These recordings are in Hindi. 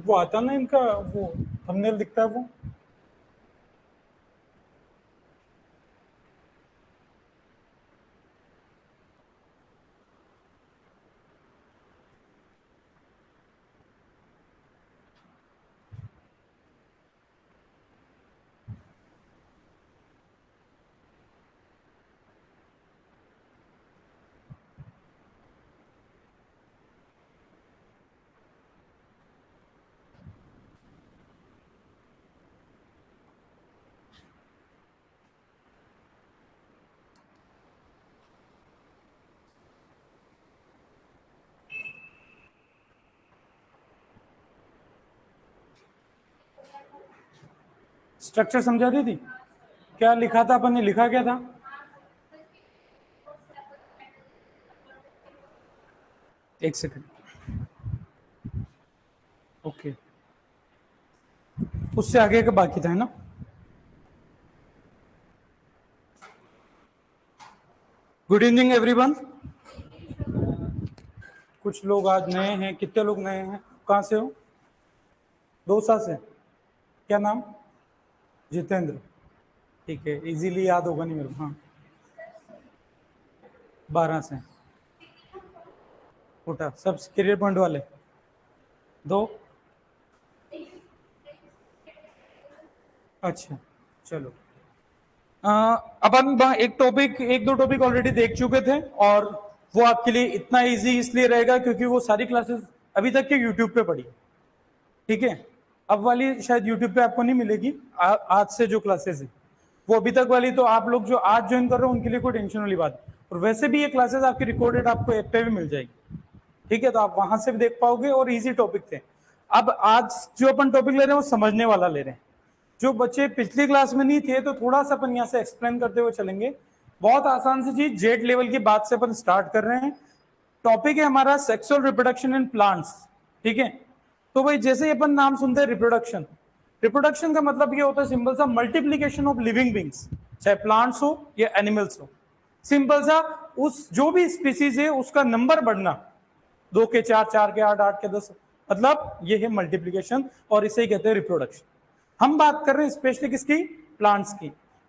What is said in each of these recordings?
वो आता ना इनका, वो थंबनेल दिखता है वो। स्ट्रक्चर समझा दी थी? क्या लिखा था अपन ने, लिखा क्या था? एक सेकंड। ओके, उससे आगे का बाकी था, है ना? Good evening everyone. कुछ लोग आज नए हैं, कितने लोग नए हैं, कहाँ से हो? दौसा से। क्या नाम? जितेंद्र। ठीक है, इजीली याद होगा नहीं मेरे को। हाँ, 12 से। उठा सब करियर पॉइंट वाले दो। अच्छा, चलो। अपन एक दो टॉपिक ऑलरेडी देख चुके थे, और वो आपके लिए इतना इजी इसलिए रहेगा क्योंकि वो सारी क्लासेस अभी तक के यूट्यूब पे पड़ी। ठीक है, अब वाली शायद यूट्यूब पे आपको नहीं मिलेगी। आज से जो क्लासेस है वो अभी तक वाली तो आप लोग जो आज ज्वाइन कर रहे हो उनके लिए कोई टेंशन वाली बात है। और वैसे भी ये क्लासेस आपकी रिकॉर्डेड आपको ऐप पे भी मिल जाएगी। ठीक है, तो आप वहां से भी देख पाओगे, और इजी टॉपिक थे। अब आज जो अपन टॉपिक ले रहे हैं वो समझने वाला ले रहे हैं। जो बच्चे पिछली क्लास में नहीं थे तो थोड़ा सा अपन यहाँ से एक्सप्लेन करते हुए चलेंगे। बहुत आसान सी चीज, जेड लेवल की बात से अपन स्टार्ट कर रहे हैं। टॉपिक है हमारा सेक्सुअल रिप्रोडक्शन इन प्लांट्स। ठीक है, तो भाई जैसे ही अपन नाम सुनते हैं रिप्रोडक्शन, रिप्रोडक्शन का मतलब ये होता है सिंपल सा मल्टीप्लीकेशन ऑफ लिविंग बींग्स, चाहे प्लांट्स हो या एनिमल्स हो। सिंपल सा, उस जो भी स्पीसीज है उसका नंबर बढ़ना, 2 के 4, 4 के 8, 8 के 10, मतलब ये है मल्टीप्लीकेशन, और इसे ही कहते हैं रिप्रोडक्शन। हम बात कर रहे हैं स्पेशली किसकी? प्लांट्स की।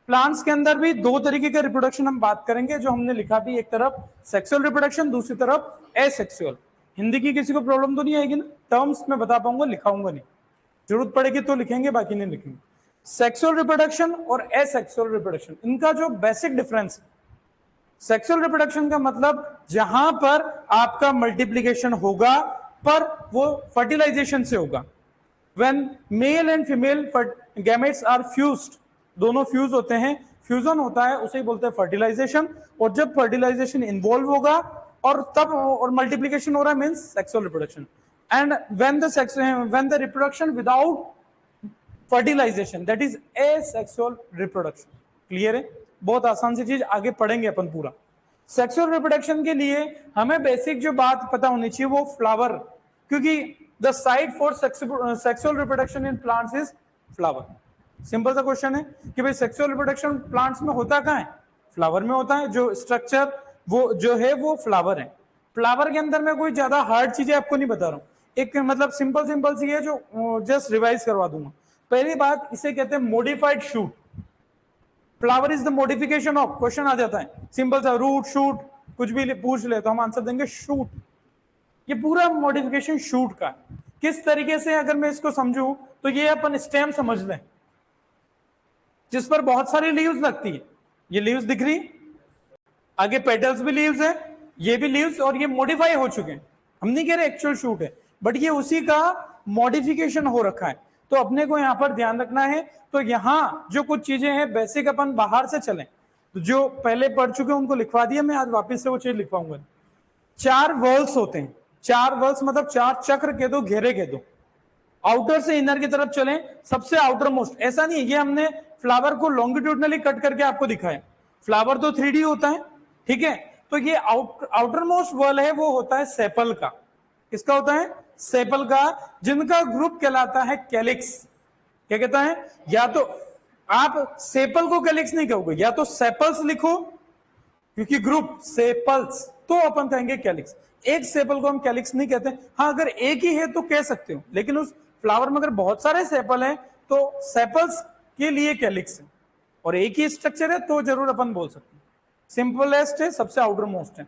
प्लांट्स के अंदर भी दो तरीके का रिप्रोडक्शन हम बात करेंगे, जो हमने लिखा भी, एक तरफ सेक्सुअल रिप्रोडक्शन, दूसरी तरफ एसेक्सुअल। हिंदी की किसी को प्रॉब्लम तो नहीं आएगी ना? टर्म्स में बता पाऊंगा, लिखाऊंगा नहीं। जरूरत पड़ेगी तो लिखेंगे, बाकी नहीं लिखेंगे। सेक्सुअल रिप्रोडक्शन और एसेक्सुअल रिप्रोडक्शन, इनका जो बेसिक डिफरेंस है, सेक्सुअल रिप्रोडक्शन का मतलब जहां पर आपका मल्टीप्लीकेशन होगा, पर वो फर्टिलाइजेशन से होगा। When male and female gametes are fused, दोनों फ्यूज होते हैं, फ्यूजन होता है, उसे ही बोलते हैं फर्टिलाइजेशन। और जब फर्टिलाइजेशन इन्वॉल्व होगा और तब और मल्टीप्लीकेशन हो रहा है, means sexual reproduction. And when the reproduction without fertilisation, that is asexual reproduction. Clear है? बहुत आसान सी चीज, आगे पढ़ेंगे अपन पूरा। सेक्सुअल रिप्रोडक्शन के लिए हमें बेसिक जो बात पता होनी चाहिए वो फ्लावर, क्योंकि the site for sexual reproduction in plants is flower. Simple सा क्वेश्चन है कि भाई सेक्सुअल रिप्रोडक्शन प्लांट्स में होता कहां है? फ्लावर में होता है। जो स्ट्रक्चर वो जो है वो फ्लावर है। फ्लावर के अंदर मैं कोई ज्यादा हार्ड चीजें आपको नहीं बता रहा हूं, एक मतलब सिंपल सिंपल सी है जो जस्ट रिवाइज करवा दूंगा। पहली बात, इसे कहते हैं modified shoot. Flower is the modification of, question आ जाता है सिंपल सा, रूट शूट कुछ भी पूछ ले तो हम आंसर देंगे शूट। ये पूरा मॉडिफिकेशन शूट का है। किस तरीके से अगर मैं इसको समझूं तो ये अपन स्टेम समझ लें, जिस पर बहुत सारी लीव्स लगती है। ये लीव्स दिख रही, आगे पेटल्स भी लीव्स है, ये भी लीव्स, और ये मॉडिफाई हो चुके हैं। हम नहीं कह रहे एक्चुअल शूट है, बट ये उसी का मॉडिफिकेशन हो रखा है। तो अपने को यहां पर ध्यान रखना है। तो यहां जो कुछ चीजें हैं बेसिक, अपन बाहर से चलें तो जो पहले पढ़ चुके हैं उनको लिखवा दिया, मैं आज वापस से वो चीज लिखवाऊंगा। 4 वर्ल्स होते हैं। 4 वर्ल्स मतलब 4 चक्र के दो, घेरे के दो। आउटर से इनर की तरफ चलें, सबसे आउटर मोस्ट, ऐसा नहीं है ये हमने फ्लावर को लॉन्गिट्यूडनली कट करके आपको दिखाया। फ्लावर तो 3D होता है, ठीक है। तो ये आउटर मोस्ट वर्ल है, वो होता है सेपल का। किसका होता है? सेपल का, जिनका ग्रुप कहलाता है कैलिक्स। क्या कहता है? या तो आप सेपल को कैलिक्स नहीं कहोगे, या तो सेपल्स लिखो, क्योंकि ग्रुप सेपल्स, तो अपन कहेंगे कैलिक्स। एक सेपल को हम कैलिक्स नहीं कहते। हाँ, अगर एक ही है तो कह सकते हो, लेकिन उस फ्लावर में अगर बहुत सारे सेपल हैं तो सेपल्स के लिए कैलिक्स है, और एक ही स्ट्रक्चर है तो जरूर अपन बोल सकते हैं सिंपलेस्ट है, सबसे आउटर मोस्ट है।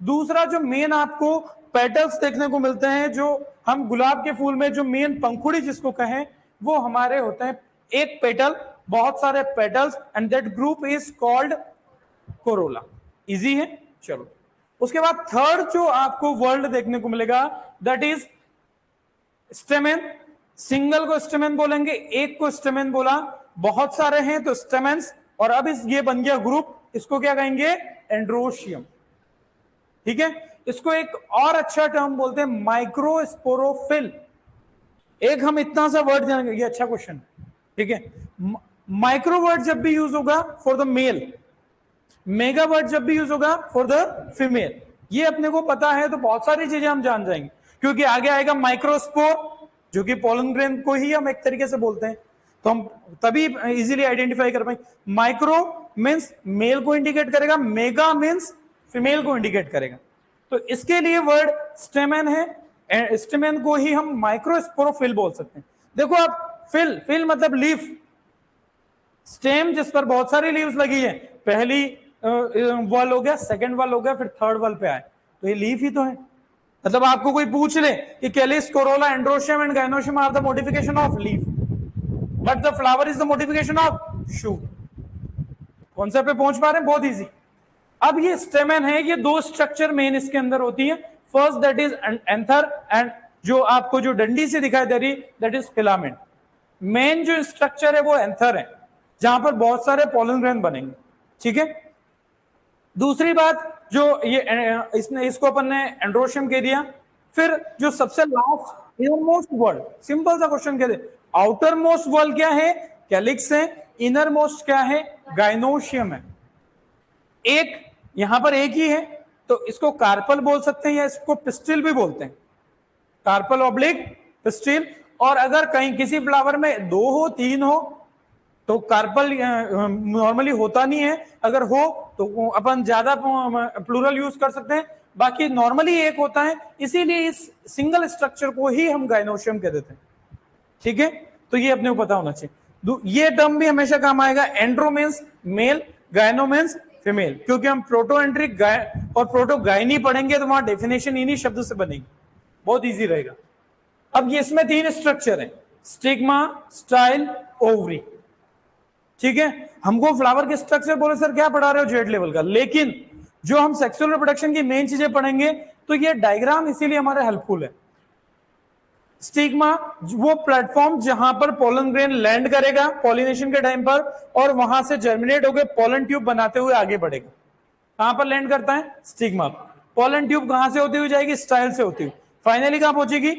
दूसरा जो मेन आपको पेटल्स देखने को मिलते हैं, जो हम गुलाब के फूल में जो मेन पंखुड़ी जिसको कहें, वो हमारे होते हैं एक पेटल, बहुत सारे petals, and that group is called Corolla. Easy है। चलो उसके बाद थर्ड जो आपको वर्ल्ड देखने को मिलेगा दैट इज स्टेमेन। सिंगल को स्टेमेन बोलेंगे, एक को स्टेमेन बोला, बहुत सारे हैं तो स्टेमेन्स, और अब ये बन गया ग्रुप, इसको क्या कहेंगे? एंड्रोशियम। ठीक है, इसको एक और अच्छा टर्म बोलते हैं माइक्रोस्पोरोफिल। एक हम इतना सा वर्ड जानेंगे, ये अच्छा क्वेश्चन, ठीक है। माइक्रो वर्ड जब भी यूज होगा for the male, mega word जब भी यूज होगा फॉर द फीमेल। ये अपने को पता है तो बहुत सारी चीजें हम जान जाएंगे, क्योंकि आगे आएगा माइक्रोस्पोर, जो कि पोलन ग्रेन को ही हम एक तरीके से बोलते हैं, तो हम तभी इजीली आइडेंटिफाई कर पाएंगे। माइक्रो मीन्स मेल को इंडिकेट करेगा, मेगा मीन्स फीमेल को इंडिकेट करेगा। तो इसके लिए वर्ड स्टेमेन है, स्टेमेन को ही हम माइक्रोस्पोरोफिल बोल सकते हैं। देखो आप, फिल मतलब लीफ, स्टेम जिस पर बहुत सारी लीव्स लगी है, पहली वॉल हो गया, सेकंड वॉल हो गया, फिर थर्ड वॉल पे आए, तो ये लीफ ही तो है। मतलब आपको कोई पूछ ले कि calyx, corolla, androecium and gynoecium are the modification of leaf, but the flower is the modification of shoot. Concept पे पहुंच पा रहे हैं? बहुत इजी। अब ये स्टेमेन है, ये दो स्ट्रक्चर मेन इसके अंदर होती है। First that is anther, and जो आपको जो डंडी से दिखाई दे रही दैट इज फिलामेंट। मेन जो स्ट्रक्चर है वो एंथर है, जहां पर बहुत सारे पोलन ग्रेन बनेंगे। ठीक है, दूसरी बात जो ये इसको अपन ने एंड्रोशियम कह दिया। फिर जो सबसे last inner most world, simple सा क्वेश्चन कह दे, आउटर मोस्ट वर्ल्ड क्या है? कैलिक्स है। इनर मोस्ट क्या है? गाइनोशियम है। एक यहां पर एक ही है तो इसको कार्पल बोल सकते हैं, या इसको पिस्टिल भी बोलते हैं, कार्पल ऑब्लिक पिस्टिल। और अगर कहीं किसी फ्लावर में दो हो, तीन हो, तो कार्पल नॉर्मली होता नहीं है, अगर हो तो अपन ज्यादा प्लूरल यूज कर सकते हैं, बाकी नॉर्मली एक होता है, इसीलिए इस सिंगल स्ट्रक्चर को ही हम गाइनोशियम कह देते हैं। ठीक है, तो ये अपने को पता होना चाहिए। ये टर्म भी हमेशा काम आएगा, एंड्रो मीन्स मेल, गायनो मीन्स फीमेल, क्योंकि हम प्रोटो एंट्रिक और प्रोटो गायनी पढ़ेंगे तो वहां डेफिनेशन इन्हीं शब्द से बनेगी, बहुत इजी रहेगा। अब ये इसमें तीन स्ट्रक्चर है, स्टिग्मा, स्टाइल, ओवरी। ठीक है, हमको फ्लावर के स्ट्रक्चर बोले सर क्या पढ़ा रहे हो जेड लेवल का, लेकिन जो हम सेक्सुअल रिप्रोडक्शन की मेन चीजें पढ़ेंगे तो ये डायग्राम इसीलिए हमारे हेल्पफुल है। स्टिग्मा वो प्लेटफॉर्म जहां पर पोलन ग्रेन लैंड करेगा पॉलिनेशन के टाइम पर, और वहां से जर्मिनेट होकर पोलन ट्यूब बनाते हुए आगे बढ़ेगा। कहां पर लैंड करता है? स्टिग्मा। पोलन ट्यूब कहां से होती हुई जाएगी? स्टाइल से होती हुई, फाइनली कहां पहुंचेगी?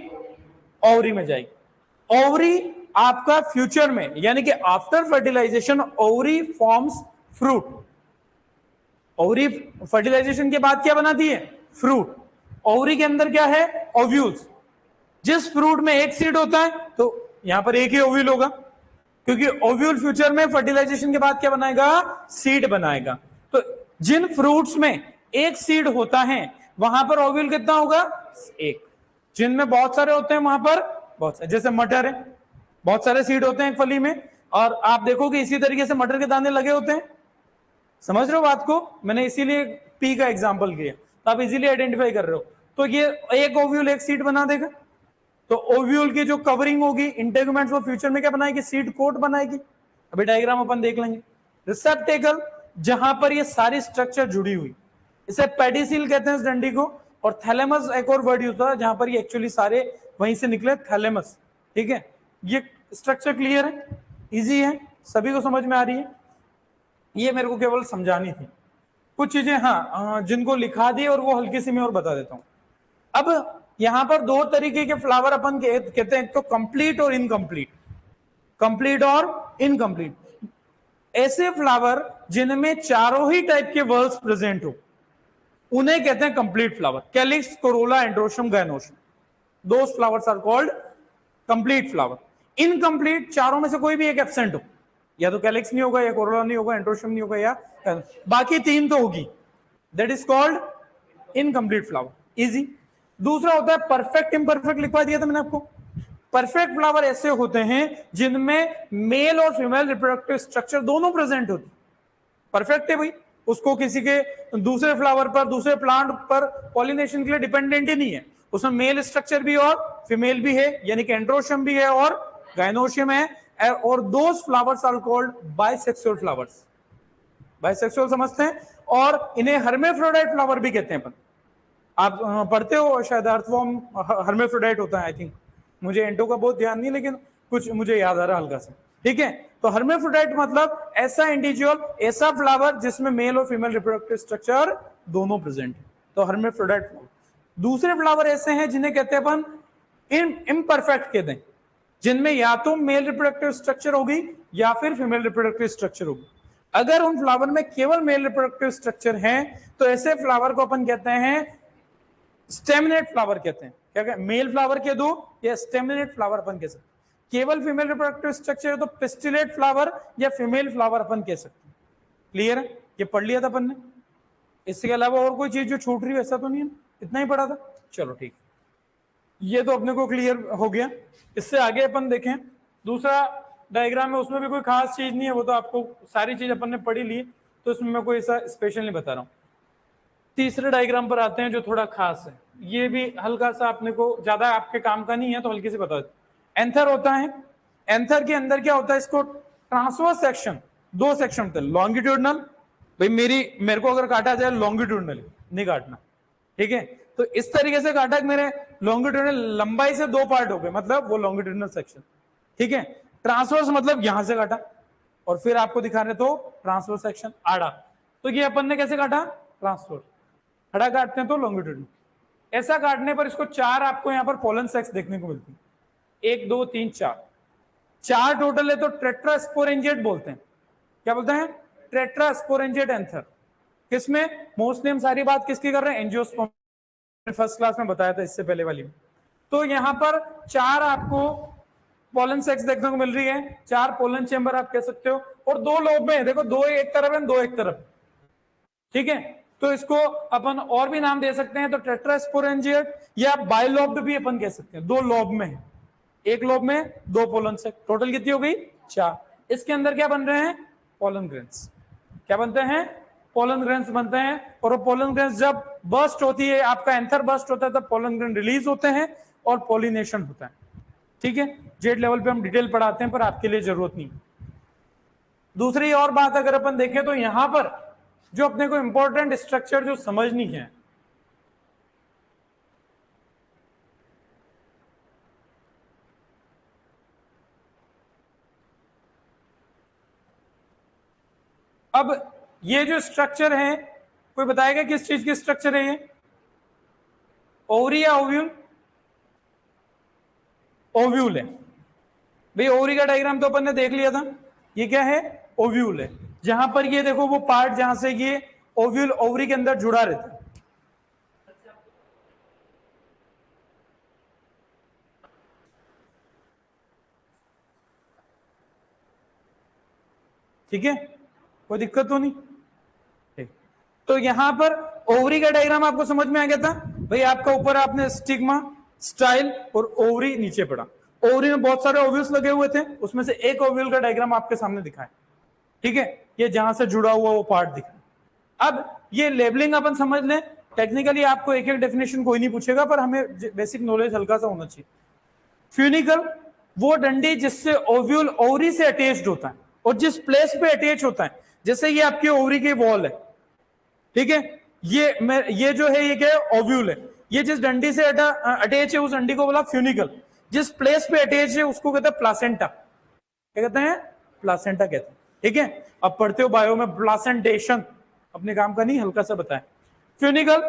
ओवरी में जाएगी। ओवरी आपका फ्यूचर में, यानी कि after fertilization ovary forms fruit. Ovary fertilization के बाद क्या बनाती है? फ्रूट। ओवरी के अंदर क्या है? ओव्यूल्स। जिस फ्रूट में एक सीड होता है तो यहां पर एक ही ओव्यूल होगा, क्योंकि ओव्यूल फ्यूचर में फर्टिलाइजेशन के बाद क्या बनाएगा? सीड बनाएगा। तो जिन फ्रूट्स में एक सीड होता है वहां पर ओव्यूल कितना होगा? एक। जिनमें बहुत सारे होते हैं वहां पर बहुत सारे, जैसे मटर है, बहुत सारे सीड होते हैं एक फली में, और आप देखोगे इसी तरीके से मटर के दाने लगे होते हैं। समझ रहे हो बात को? मैंने इसीलिए पी का एग्जांपल किया, तो आप इजीली आइडेंटिफाई कर रहे हो। तो ये एक ओव्यूल एक सीड बना देगा, तो ओव्यूल की जो कवरिंग होगी इंटेगुमेंट्स, वो फ्यूचर में क्या बनाएगी? सीड कोट बनाएगी। अभी डायग्राम अपन देख लेंगे। रिसेप्टेकल, जहां पर ये सारी स्ट्रक्चर जुड़ी हुई, इसे पेडिसिल कहते हैं इस डंडी को। और थैलेमस एक और वर्ड यूज होता है, जहां पर ये एक्चुअली सारे वहीं से निकले, थैलेमस। ठीक है, ये स्ट्रक्चर क्लियर है? इजी है? सभी को समझ में आ रही है? ये मेरे को केवल समझानी थी कुछ चीजें, हाँ, जिनको लिखा दी, और वो हल्की सी मैं और बता देता हूं। अब यहां पर दो तरीके के फ्लावर अपन कहते हैं, तो कंप्लीट और इनकम्प्लीट। कंप्लीट और इनकम्प्लीट, ऐसे फ्लावर जिनमें चारों ही टाइप के वर्ल्स प्रेजेंट हो उन्हें कहते हैं complete flower. Calyx, corolla, androecium, gynoecium, those flowers are called complete flower. Incomplete, चारों में से कोई भी एक एब्सेंट हो, या तो कैलिक्स नहीं होगा, या कोरोला नहीं होगा, एंड्रोशियम नहीं होगा, या बाकी तीन तो होगी, that is called incomplete flower. Easy. दूसरा होता है परफेक्ट इम्परफेक्ट, लिखवा दिया था मैंने आपको। परफेक्ट फ्लावर ऐसे होते हैं जिनमें मेल और फीमेल रिप्रोडक्टिव स्ट्रक्चर दोनों प्रेजेंट होते। परफेक्ट है भाई, उसको किसी के दूसरे फ्लावर पर, दूसरे प्लांट पर पॉलिनेशन के लिए डिपेंडेंट ही नहीं है, उसमें मेल स्ट्रक्चर भी और फीमेल भी है, यानी कि एंड्रोशियम भी है और गाइनोशियम है, और those flowers are called bisexual flowers. Bisexual समझते हैं, और इन्हें हर्मेफ्रोडाइट फ्लावर भी कहते हैं। अपन आप पढ़ते हो शायद, अर्थवॉर्म हर्मेफ्रोडाइट होता है आई थिंक, मुझे एंटो का बहुत ध्यान नहीं, लेकिन कुछ मुझे याद आ रहा हल्का सा। ठीक है, तो हर्मेफ्रोडाइट मतलब ऐसा इंडिविजुअल, ऐसा फ्लावर जिसमें मेल और फीमेल रिप्रोडक्टिव स्ट्रक्चर दोनों प्रेजेंट है, तो हर्मेफ्रोडाइट फ्लावर। दूसरे फ्लावर ऐसे हैं जिन्हें कहते हैं अपन इम्परफेक्ट कहते हैं, जिनमें या तो मेल रिप्रोडक्टिव स्ट्रक्चर होगी या फिर फीमेल रिप्रोडक्टिव स्ट्रक्चर होगी। अगर उन फ्लावर में केवल मेल रिप्रोडक्टिव स्ट्रक्चर है तो ऐसे फ्लावर को अपन कहते हैं स्टेमिनेट फ्लावर कहते हैं। क्या कहते हैं? मेल फ्लावर कह दो या स्टेमिनेट फ्लावर अपन कह सकते हैं। केवल फीमेल रिप्रोडक्टिव स्ट्रक्चर है तो पिस्टिलेट फ्लावर या फीमेल फ्लावर अपन कह सकते हैं। क्लियर है? ये पढ़ लिया था अपन ने, इसके अलावा और कोई चीज जो छूट रही है ऐसा तो नहीं है, इतना ही पढ़ा था। चलो ठीक, ये तो अपने को क्लियर हो गया। इससे आगे अपन देखें दूसरा डायग्राम है, उसमें भी कोई खास चीज नहीं है, वो तो आपको सारी चीज अपन ने पढ़ी ली, तो इसमें मैं कोई ऐसा स्पेशल नहीं बता रहा हूं। तीसरे डायग्राम पर आते हैं जो थोड़ा खास है, ये भी हल्का सा अपने को, ज्यादा आपके काम का नहीं है तो हल्की से बता दें। एंथर होता है, एंथर के अंदर क्या होता है, इसको ट्रांसवर्स सेक्शन, दो सेक्शन होते हैं, लॉन्गिट्यूडनल, भाई मेरे को अगर काटा जाए लॉन्गिट्यूडनल नहीं काटना, ठीक है, तो इस तरीके से काटा कि मेरे लॉन्गिट्यूडनल लंबाई से दो पार्ट हो गए, मतलब वो लॉन्गिट्यूडनल सेक्शन। ठीक है, ट्रांसवर्स मतलब यहां से काटा और फिर आपको दिखा रहे तो ट्रांसवर्स सेक्शन आड़ा, तो ये अपन ने कैसे काटा, ट्रांसवर्स। खड़ा काटते हैं तो लॉन्गिट्यूडनल। ऐसा काटने पर इसको चार आपको यहां पर पोलन सेक्स देखने को मिलती है, 1 2 3 4, चार टोटल है, तो टेट्रास्पोरेंजिएट बोलते हैं। क्या बोलते हैं? Tetrasporangiate anther. किसमें? मोस्टली हम सारी बात किसकी कर रहे हैं, एंजियोस्पर्म, फर्स्ट क्लास में बताया था इससे पहले वाली में। तो यहां पर चार आपको पोलन सेक्स देखने को मिल रही है, चार पोलन चेंबर आप कह सकते हो, और दो लोब में देखो, दो एक तरफ है, दो एक तरफ। ठीक है, तो इसको अपन और भी नाम दे सकते हैं, तो टेट्रास्पोरेंजिएट या बाइलोब्ड भी अपन कह सकते हैं। दो लोब में, एक लोब में दो पोलन सेक्स, टोटल कितनी हो गई, 4। इसके अंदर क्या बन रहे हैं, पोलन ग्रेन्स। क्या बनते हैं? पोलन ग्रेन्स बनते हैं, और वो पोलन ग्रेन्स जब बर्स्ट होती है, आपका एंथर बर्स्ट होता है, तब पोलन ग्रेन रिलीज होते हैं और पॉलिनेशन होता है। ठीक है, जेड लेवल पे हम डिटेल पढ़ाते हैं, पर आपके लिए जरूरत नहीं। दूसरी और बात अगर अपन देखें तो यहां पर जो अपने को इंपॉर्टेंट स्ट्रक्चर जो समझनी है, अब ये जो स्ट्रक्चर है, कोई बताएगा किस चीज की स्ट्रक्चर है ये? ओवरी या ओव्यूल? ओव्यूल है भाई। ओवरी का डायग्राम तो अपन ने देख लिया था, ये क्या है, ओव्यूल है। जहां पर ये देखो वो पार्ट जहां से ये ओव्यूल ओवरी के अंदर जुड़ा रहता है। ठीक है, कोई दिक्कत तो नहीं? ठीक, तो यहां पर ओवरी का डायग्राम आपको समझ में आ गया था भाई। आपका ऊपर आपने स्टिग्मा, स्टाइल और ओवरी नीचे पड़ा। ओवरी में बहुत सारे ओव्यूल्स लगे हुए थे, उसमें से एक ओव्यूल का डायग्राम आपके सामने दिखा है। ठीक है, ये जहां से जुड़ा हुआ वो पार्ट दिखा है। अब ये लेबलिंग अपन समझ लें, टेक्निकली आपको एक एक डेफिनेशन कोई नहीं पूछेगा, पर हमें बेसिक नॉलेज हल्का सा होना चाहिए। फ्यूनिकल वो डंडी जिससे ओव्यूल ओवरी से अटैच्ड होता है और जिस प्लेस पे अटैच होता है, जैसे ये आपकी ओवरी की वॉल है, ठीक है, ये जो है ये क्या है, ओव्यूल है। ये जिस डंडी से अटैच है उस डंडी को बोला फ्यूनिकल। जिस प्लेस पे अटैच है उसको कहते हैं प्लासेंटा। क्या कहते हैं? प्लासेंटा कहते हैं। ठीक है, अब पढ़ते हो बायो में, प्लासेंटेशन अपने काम का नहीं, हल्का सा बताएं। फ्यूनिकल,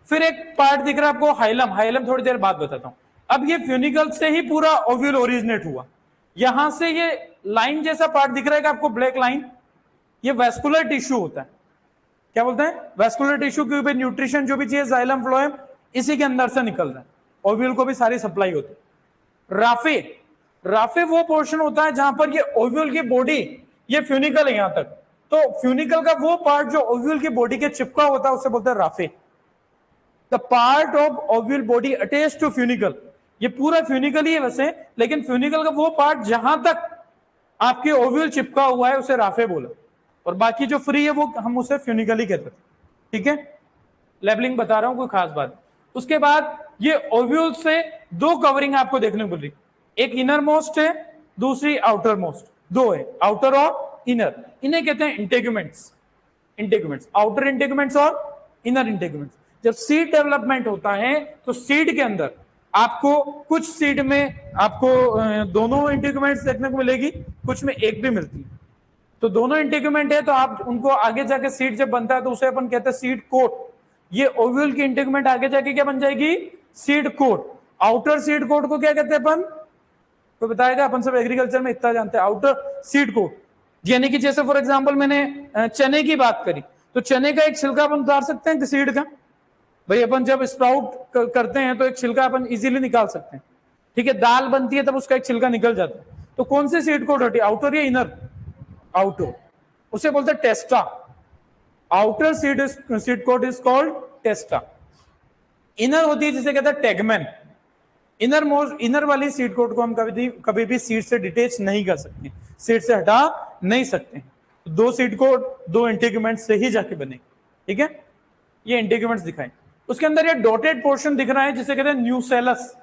फिर एक पार्ट दिख रहा है आपको हाइलम, हाइलम थोड़ी देर बाद बताता हूं। अब ये फ्यूनिकल से ही पूरा ओव्यूल ओरिजिनेट हुआ। यहां से ये लाइन जैसा पार्ट दिख रहा है कि आपको, ब्लैक लाइन, ये वेस्कुलर टिश्यू होता है। क्या बोलते हैं? वेस्कुलर टिश्यू, क्योंकि न्यूट्रिशन जो भी चाहिए जाइलम फ्लोएम इसी के अंदर से निकल रहा है, ओव्यूल को भी सारी सप्लाई होती है। राफे, राफे वो पोर्शन होता है जहां पर ये ओव्यूल की बॉडी, ये फ्यूनिकल है यहां तक, तो फ्यूनिकल का वो पार्ट जो ओव्यूल की बॉडी के चिपका होता है उसे बोलते हैं raphe. The part of ovule body attach to funicle ये पूरा फ्यूनिकल ही है वैसे, लेकिन फ्यूनिकल का वो पार्ट जहां तक आपके ओव्यूल चिपका हुआ है उसे राफे बोला, और बाकी जो फ्री है वो हम उसे फ्यूनिकल ही कहते थे। ठीक है, लेबलिंग बता रहा हूं, कोई खास बात। उसके बाद ये ओव्यूल से दो कवरिंग आपको देखने को मिल रही, एक इनर मोस्ट है, दूसरी आउटर मोस्ट, दो है, आउटर और इनर। इन्हें कहते हैं इंटेगुमेंट्स। इंटेगुमेंट्स, आउटर इंटेगुमेंट्स और इनर इंटेगुमेंट्स। जब सीड डेवलपमेंट होता है तो सीड के अंदर आपको कुछ सीड में आपको दोनों इंटेगुमेंट्स देखने को मिलेगी, कुछ में एक भी मिलती है। तो दोनों इंटेगुमेंट है तो आप उनको आगे जाके सीड जब बनता है तो उसे अपन कहते हैं सीड कोट। ये ओव्यूल की इंटेगुमेंट आगे जाके क्या बन जाएगी, seed coat. Outer seed coat को क्या कहते हैं अपन, तो बताएगा, अपन सब एग्रीकल्चर में इतना जानते हैं, आउटर सीड कोट। यानी कि जैसे फॉर एग्जांपल मैंने चने की बात करी, तो चने का एक छिलका अपन उतार सकते हैं सीड का, भाई अपन जब स्प्राउट करते हैं तो एक छिलका अपन इजीली निकाल सकते हैं। ठीक है, दाल बनती है तब उसका एक छिलका निकल जाता है। तो कौन सी सीड कोट होती है, आउटर या इनर, आउटर, उसे बोलते हैं testa. Outer seed coat is called testa. Inner होती है जिसे कहते हैं टेगमेन। इनर वाली सीड कोट को हम कभी भी सीड से डिटेच नहीं कर सकते, सीड से हटा नहीं सकते। दो सीड कोट दो इंटेगुमेंट से ही जाके बने। ठीक है, ये इंटेगुमेंट्स दिखाएं। उसके अंदर ये डॉटेड पोर्शन दिख रहा है जिसे कहते हैं न्यूसेलस।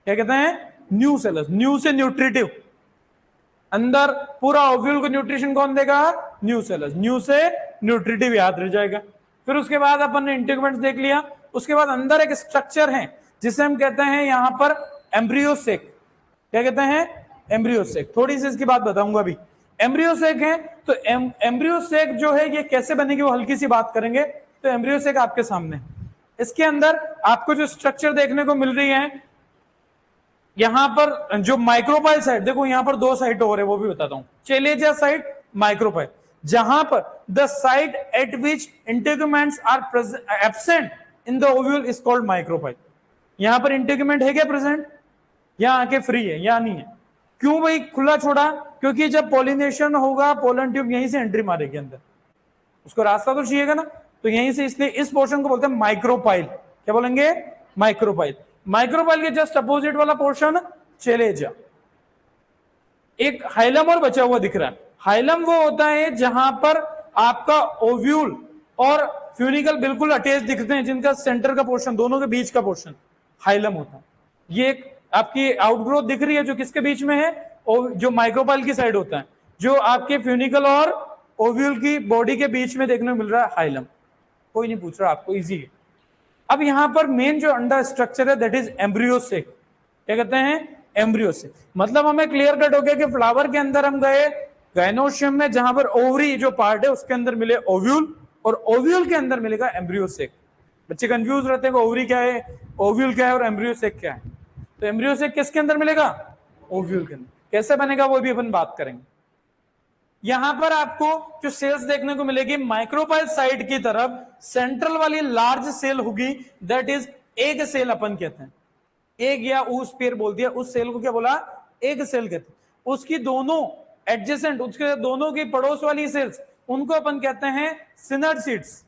क्या कहते हैं, न्यूसेलस। न्यू से न्यूट्रिटिव, अंदर पूरा ओव्यूल को न्यूट्रिशन कौन देगा, न्यूसेलस। न्यू से न्यूट्रिटिव याद रह जाएगा। फिर उसके बाद अपन ने इंटेगुमेंट्स देख लिया। उसके बाद अंदर एक स्ट्रक्चर है जिसे हम कहते हैं यहां पर एम्ब्रियोसेक। क्या कहते हैं, एम्ब्रियोसेक। थोड़ी सी इसकी बात बताऊंगा अभी। एम्ब्रियोसेक है तो एम्ब्रियोसेक जो है ये कैसे बनेगी वो हल्की सी बात करेंगे। तो एम्ब्रियोसेक आपके सामने, इसके अंदर आपको जो स्ट्रक्चर देखने को मिल रही है, यहां पर जो माइक्रोपाइल साइट, देखो यहां पर दो साइट हो रहे, वो भी बताता हूं, चेलेजिया साइट, माइक्रोपाइल। जहां पर the site at which integuments are absent in the ovule is called micropyle. यहां पर इंटेगुमेंट है क्या प्रेजेंट, यहां आके फ्री है, यहां नहीं है। क्यों भाई खुला छोड़ा, क्योंकि जब पॉलिनेशन होगा पोलन ट्यूब यहीं से एंट्री मारेगी अंदर, उसको रास्ता तो चाहिएगा ना, तो यहीं से, इसलिए इस पोर्शन को बोलते हैं माइक्रोपाइल। क्या बोलेंगे, माइक्रोपाइल। माइक्रोपाइल के जस्ट अपोजिट वाला पोर्शन चेलेजिया। एक हाइलम और बचा हुआ दिख रहा है। हाइलम वो होता है जहां पर आपका ओव्यूल और फ्यूनिकल बिल्कुल अटैच दिखते हैं, जिनका सेंटर का पोर्शन, दोनों के बीच का पोर्शन हाइलम होता है। ये एक आपकी आउटग्रोथ दिख रही है जो किसके बीच में है, जो माइक्रोपाइल की साइड होता है, जो आपके फ्यूनिकल और ओव्यूल की बॉडी के बीच में देखने को मिल रहा है हाइलम। कोई नहीं पूछ रहा, आपको इजी है। अब यहां पर मेन जो अंडा स्ट्रक्चर है दैट इज एम्ब्रियोसेक। क्या कहते हैं, एम्ब्रियोसेक। मतलब हमें क्लियर कट हो गया कि फ्लावर के अंदर हम गए गायनोशियम में, जहां पर ओवरी जो पार्ट है उसके अंदर मिले ओव्यूल, और ओव्यूल के अंदर मिलेगा एम्ब्रियोसेक। बच्चे कंफ्यूज रहते हैं कि ओवरी क्या है, ओव्यूल क्या है और एम्ब्रियोसेक क्या है। तो एम्ब्रियोसेक किसके अंदर मिलेगा, ओव्यूल के अंदर। कैसे बनेगा वो भी अपन बात करेंगे। यहां पर आपको जो सेल्स देखने को मिलेगी माइक्रोपाइल साइड की तरफ, सेंट्रल वाली लार्ज सेल होगी, दैट इज एग सेल अपन कहते हैं। एग या ऊस्पेयर बोल दिया, उस सेल को क्या बोला, एग सेल कहते हैं। उसकी दोनों एडजेसेंट, उसके दोनों की पड़ोस वाली सेल्स, उनको अपन कहते हैं सिनर्जिड्स।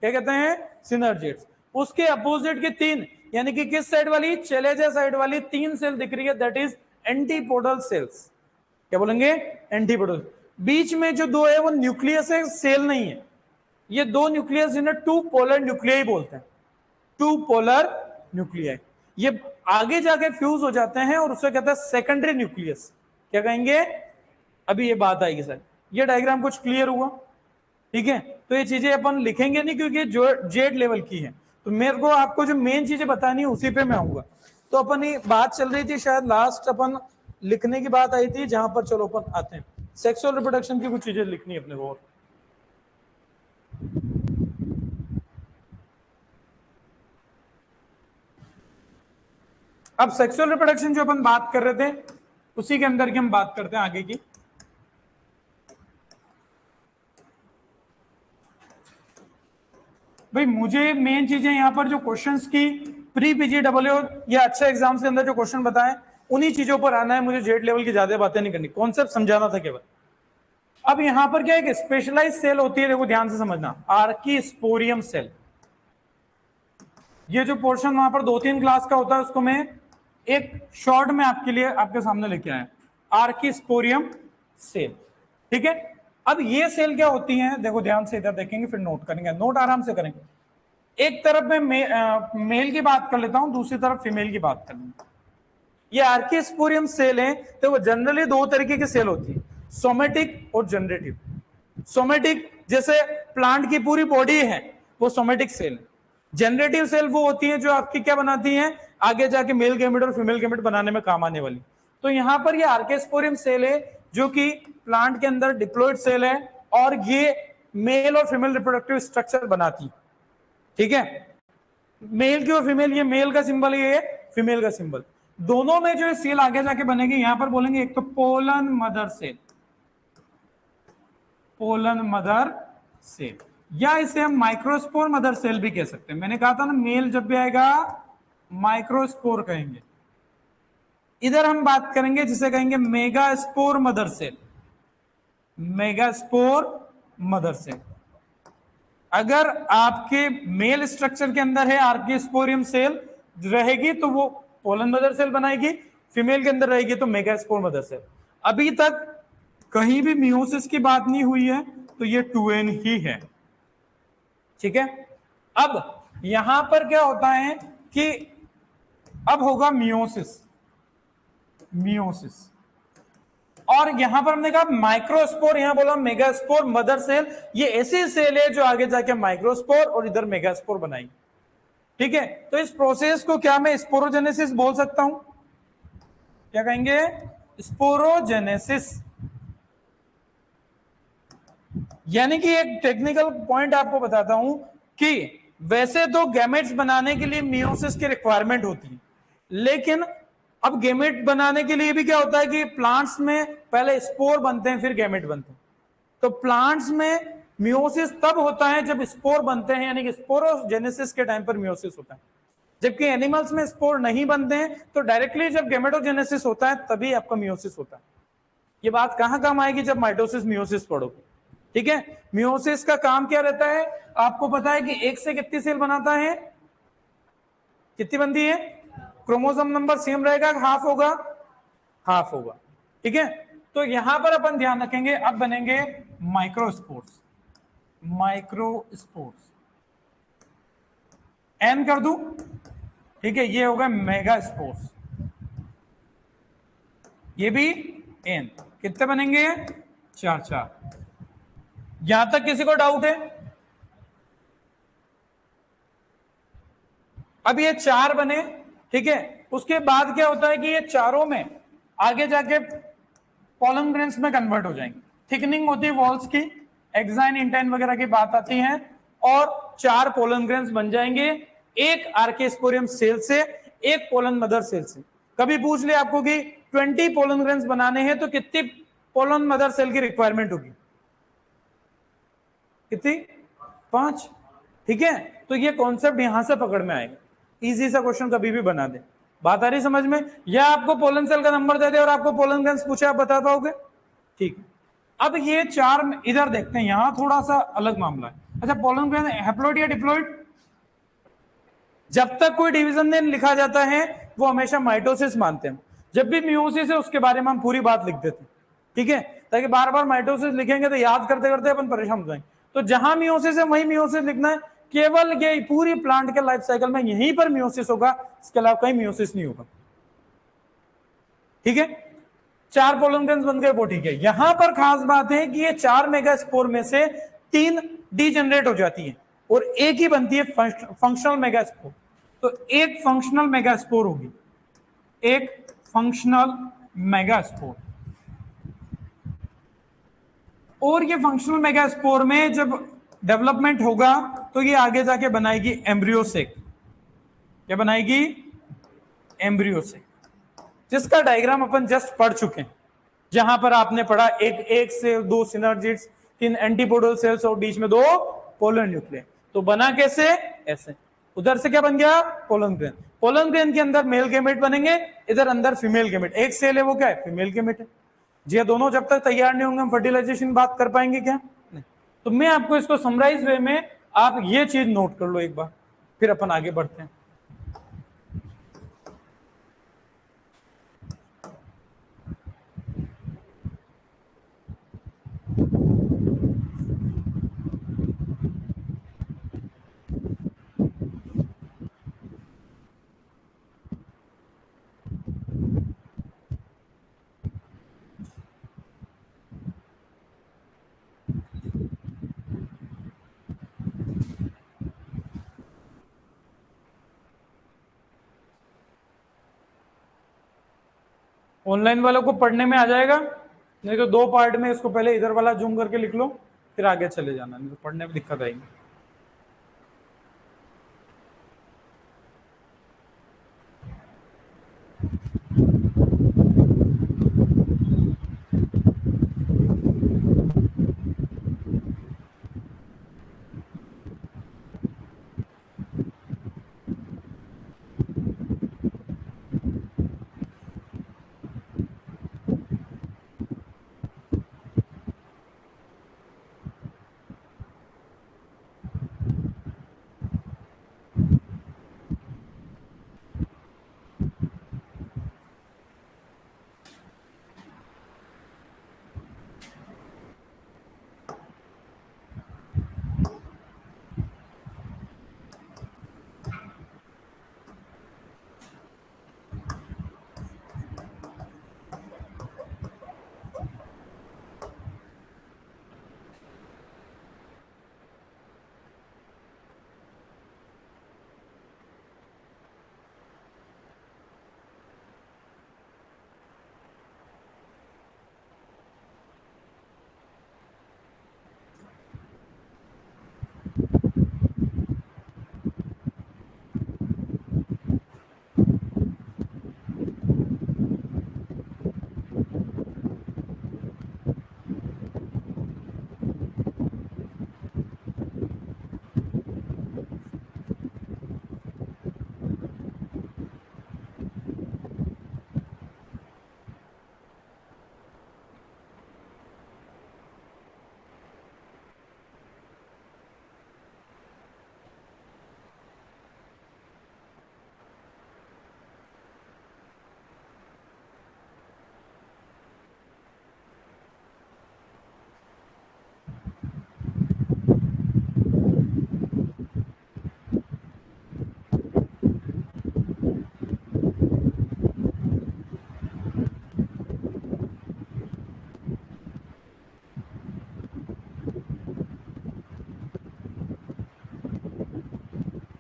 क्या कहते हैं, सिनर्जिड्स। उसके अपोजिट की तीन, यानी कि किस साइड वाली, चेलेजिया साइड वाली तीन सेल दिख रही है, दैट इज एंटीपोडल सेल्स। क्या बोलेंगे, एंटीपोडल। बीच में जो दो है वो न्यूक्लियस है, सेल नहीं है। ये दो न्यूक्लियस जिन्हें टू पोलर न्यूक्लियाई बोलते हैं, टू पोलर न्यूक्लियाई। ये आगे जाके फ्यूज हो जाते हैं और उसे कहते हैं सेकेंडरी न्यूक्लियस। क्या कहेंगे, अभी ये बात आएगी सर। ये डायग्राम कुछ क्लियर हुआ, ठीक है। तो ये चीजें अपन लिखेंगे नहीं क्योंकि जो जेड लेवल की है, तो मेरे को आपको जो मेन चीजें बतानी है उसी पे मैं आऊंगा। तो अपन ये बात चल रही थी, शायद लास्ट अपन लिखने की बात आई थी, जहां पर चलो अपन आते हैं सेक्सुअल रिप्रोडक्शन की कुछ चीजें लिखनी है अपने को। अब सेक्सुअल रिप्रोडक्शन जो अपन बात कर रहे थे उसी के अंदर की हम बात करते हैं आगे की। भाई मुझे मेन चीजें यहां पर जो क्वेश्चंस की प्री पीजीडब्ल्यू या अच्छे एग्जाम्स के अंदर जो क्वेश्चन बताएं उन्हीं चीजों पर आना है, मुझे जेड लेवल की ज्यादा बातें नहीं करनी, कॉन्सेप्ट समझाना था केवल। अब यहां पर क्या है, स्पेशलाइज सेल होती है, देखो ध्यान से समझना, आर्कीस्पोरियम सेल। ये जो पोर्शन वहां पर 2-3 क्लास का होता है उसको मैं एक शॉर्ट में आपके लिए आपके सामने लेके आए, आर्किस्पोरियम सेल। ठीक है, अब ये सेल क्या होती हैं, देखो ध्यान से इधर देखेंगे फिर नोट करेंगे, नोट आराम से करेंगे। एक तरफ मैं मेल की बात कर लेता हूं, दूसरी तरफ फीमेल की बात कर लेंगे। ये आर्किस्पोरियम सेल है, तो वो जनरली दो तरीके की सेल होती है, सोमेटिक और जनरेटिव। सोमेटिक जैसे प्लांट की पूरी बॉडी है वो सोमेटिक सेल है। जनरेटिव सेल वो होती है जो आपकी क्या बनाती हैं, आगे जाके मेल गैमेट और फीमेल गैमेट बनाने में काम आने वाली। तो यहां पर ये आर्किस्पोरियम सेल है जो कि प्लांट के अंदर डिप्लॉयड सेल है और ये मेल और फीमेल रिप्रोडक्टिव स्ट्रक्चर बनाती है। ठीक है, मेल की और फीमेल, ये मेल का सिंबल, ये फीमेल का सिंबल, दोनों में जो सेल आगे जाके बनेगी, यहां पर बोलेंगे एक तो pollen mother cell, pollen mother cell, या इसे हम माइक्रोस्पोर मदर सेल भी कह सकते हैं। मैंने कहा था ना, मेल जब भी आएगा माइक्रोस्पोर कहेंगे। इधर हम बात करेंगे जिसे कहेंगे megaspore mother cell, megaspore mother cell. अगर आपके मेल स्ट्रक्चर के अंदर है आर्किस्पोरियम सेल रहेगी तो वो पोलन मदर सेल बनाएगी, फीमेल के अंदर रहेगी तो मेगास्पोर मदर सेल। अभी तक कहीं भी मियोसिस की बात नहीं हुई है, तो ये 2n ही है। ठीक है, अब यहां पर क्या होता है कि अब होगा मियोसिस, मियोसिस, और यहां पर हमने कहा माइक्रोस्पोर, यहां बोला मेगास्पोर मदर सेल। ये ऐसी सेल है जो आगे जाके माइक्रोस्पोर और इधर मेगास्पोर बनाएगी। ठीक है, तो इस प्रोसेस को क्या मैं स्पोरोजेनेसिस बोल सकता हूं, क्या कहेंगे, स्पोरोजेनेसिस। यानी कि एक टेक्निकल पॉइंट आपको बताता हूं कि वैसे तो गैमेट्स बनाने के लिए मियोसिस की रिक्वायरमेंट होती है, लेकिन अब गैमेट बनाने के लिए भी क्या होता है कि प्लांट्स में पहले स्पोर बनते हैं फिर गैमेट बनते हैं। तो प्लांट्स में मियोसिस तब होता है जब स्पोर बनते हैं, यानी कि स्पोरोजेनेसिस के टाइम पर मियोसिस होता है। जबकि एनिमल्स में स्पोर नहीं बनते हैं, तो डायरेक्टली जब गैमेटोजेनेसिस होता है तभी आपका मियोसिस होता है। ये बात कहां काम आएगी, जब माइटोसिस मियोसिस पढ़ोगे। ठीक है, मियोसिस का काम क्या रहता है, आपको पता है कि एक से कितनी सेल बनाता है, कितनी बनती है, क्रोमोसोम नंबर सेम रहेगा, हाफ होगा, हाफ होगा। ठीक है, तो यहां पर अपन ध्यान रखेंगे, अब बनेंगे माइक्रोस्पोर्स, माइक्रोस्पोर्स, एन कर दूं। ठीक है, ये होगा मेगास्पोर्स, ये भी एन, कितने बनेंगे, 4 4। यहां तक किसी को डाउट है, अब ये 4 बने। ठीक है, उसके बाद क्या होता है कि ये चारों में आगे जाके पोलन ग्रेन्स में कन्वर्ट हो जाएंगे, थिकनिंग होती है वॉल्स की, एक्साइन इंटाइन वगैरह की बात आती है, और 4 पोलन ग्रेन्स बन जाएंगे, एक आर्किस्पोरियम सेल से, एक पोलन मदर सेल से। कभी पूछ ले आपको कि 20 पोलन ग्रेन्स बनाने हैं तो कितनी पोलन मदर सेल की रिक्वायरमेंट होगी, कितनी, 5। ठीक है, तो ये कॉन्सेप्ट यहां से पकड़ में आएगा, इजी सा क्वेश्चन कभी भी बना दे। बात आ रही समझ में, या आपको पोलन सेल का नंबर दे दे और आपको पोलन ग्रेन्स पूछे, आप बता पाओगे। ठीक है, अब ये 4 इधर देखते हैं, यहां थोड़ा सा अलग मामला है। अच्छा, पोलन ग्रेन हैप्लॉइड या डिप्लॉइड, जब तक कोई डिवीजन नहीं लिखा जाता है वो हमेशा माइटोसिस मानते हैं। जब भी मियोसिस है उसके बारे में हम पूरी बात लिख देते हैं। ठीक है, ताकि बार बार माइटोसिस लिखेंगे तो याद करते करते अपन परेशान हो जाएंगे। तो जहां मियोसिस है वहीं मियोसिस लिखना है, केवल ये पूरी प्लांट के लाइफ साइकिल में यहीं पर मियोसिस होगा, इसके अलावा कहीं मियोसिस नहीं होगा। ठीक है, 4 पोलन ग्रेन्स बन गए वो ठीक है। यहां पर खास बात है कि ये 4 मेगास्पोर में से 3 डीजेनरेट हो जाती है और एक ही बनती है फंक्शनल मेगास्पोर। तो एक फंक्शनल मेगास्पोर होगी, एक फंक्शनल मेगास्पोर, और ये फंक्शनल मेगास्पोर में जब डेवलपमेंट होगा तो ये आगे जाके बनाएगी एम्ब्रियोसेक। क्या बनाएगी, एम्ब्रियोसेक, जिसका डायग्राम अपन जस्ट पढ़ चुके हैं, जहां पर आपने पढ़ा एक से 2 सिनर्जिड्स, 3 एंटीपोडल सेल्स और बीच में 2 पोलर न्यूक्लियस। तो बना कैसे, ऐसे, उधर से क्या बन गया, पोलन ग्रेन। पोलन ग्रेन के अंदर मेल गैमेट बनेंगे, इधर अंदर फीमेल गैमेट। एक सेल है वो क्या है, फीमेल गैमेट है। जी, दोनों जब तक तैयार नहीं होंगे हम फर्टिलाइजेशन बात कर पाएंगे क्या, नहीं। तो मैं आपको इसको समराइज वे में, आप ये चीज नोट कर लो एक बार, फिर अपन आगे बढ़ते हैं। ऑनलाइन वालों को पढ़ने में आ जाएगा, नहीं तो दो पार्ट में इसको पहले इधर वाला जूम करके लिख लो, फिर आगे चले जाना, नहीं तो पढ़ने में दिक्कत आएगी।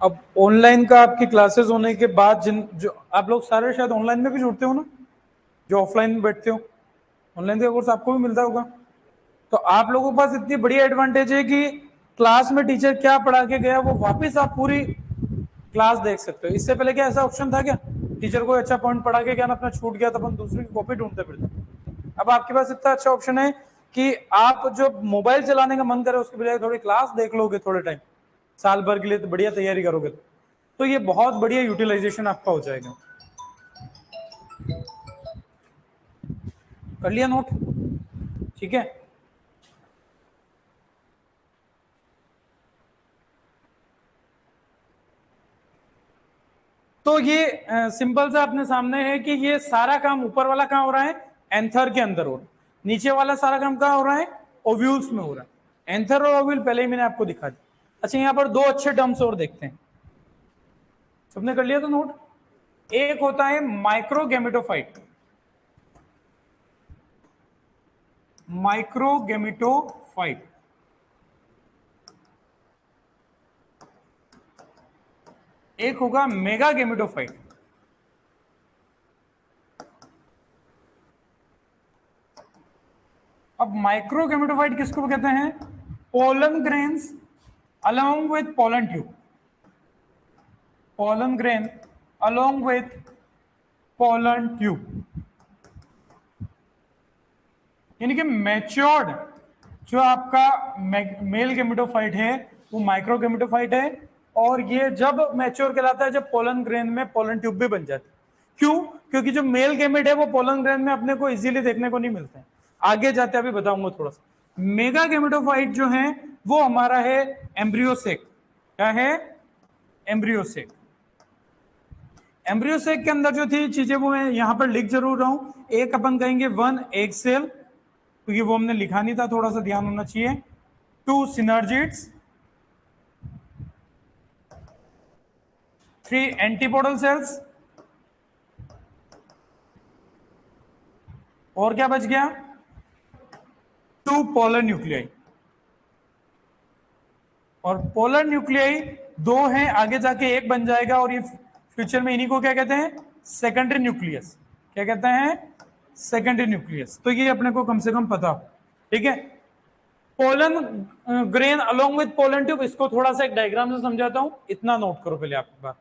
अब ऑनलाइन का आपकी क्लासेस होने के बाद जिन जो आप लोग सारे शायद ऑनलाइन में भी जुड़ते हो ना, जो ऑफलाइन में बैठते हो, ऑनलाइन का कोर्स आपको भी मिलता होगा। तो आप लोगों के पास इतनी बड़ी एडवांटेज है कि क्लास में टीचर क्या पढ़ा के गया वो वापस आप पूरी क्लास देख सकते हो। इससे पहले क्या ऐसा ऑप्शन था क्या, टीचर को अच्छा पॉइंट पढ़ा के ज्ञान अपना छूट गया तो अपन दूसरे की कॉपी ढूंढते फिरते। अब आपके पास इतना अच्छा ऑप्शन है कि आप जो मोबाइल चलाने का मन करे उसके बजाय थोड़ी क्लास देख लोगे थोड़े टाइम, साल भर के लिए तो बढ़िया तैयारी करोगे तो ये बहुत बढ़िया यूटिलाइजेशन आपका हो जाएगा। कर लिया नोट? ठीक है, तो ये सिंपल सा अपने सामने है कि ये सारा काम ऊपर वाला कहाँ हो रहा है, एंथर के अंदर हो रहा है, नीचे वाला सारा काम कहाँ हो रहा है, ओव्यूल्स में हो रहा है। एंथर और ओव्यूल पहले ही मैंने आपको दिखा दिया। अच्छा, यहाँ पर दो अच्छे टर्म्स और देखते हैं। सबने कर लिया तो नोट? एक होता है माइक्रोगेमेटोफाइट, माइक्रोगेमेटोफाइट, एक होगा मेगा गेमेटोफाइट। अब माइक्रोगेमेटोफाइट किसको कहते हैं, pollen grains along with pollen tube, pollen grain along with pollen tube, यानी कि मैच्योर्ड जो आपका मेल गेमेटोफाइट है वो माइक्रोगेमेटोफाइट है, और ये जब मैच्योर कहलाता है जब पोलन ग्रेन में पोलन ट्यूब भी बन जाती है। क्यों? क्योंकि जो मेल गेमेट है वो पोलन ग्रेन में अपने को इजीली देखने को नहीं मिलते हैं, आगे जाते अभी बताऊंगा थोड़ा सा। मेगा गेमेटोफाइट जो है वो हमारा है एम्ब्रियोसेक। क्या है? एम्ब्रियोसेक। एम्ब्रियोसेक के अंदर जो थी चीजें वो मैं यहां पर लिख जरूर रहा हूं। एक अपन कहेंगे 1 एग सेल, क्योंकि वो हमने लिखा नहीं था, थोड़ा सा ध्यान होना चाहिए। 2 सिनर्जिड्स, 3 एंटीपोडल सेल्स, और क्या बच गया, 2 पोलर न्यूक्लियाई। और पोलर न्यूक्लियाई दो हैं, आगे जाके एक बन जाएगा, और ये फ्यूचर में इन्हीं को क्या कहते हैं, सेकेंडरी न्यूक्लियस। क्या कहते हैं, सेकेंडरी न्यूक्लियस। तो ये अपने को कम से कम पता हो, ठीक है। Pollen grain along with pollen tube, इसको थोड़ा सा एक डायग्राम से समझाता हूं, इतना नोट करो पहले आप एक बार।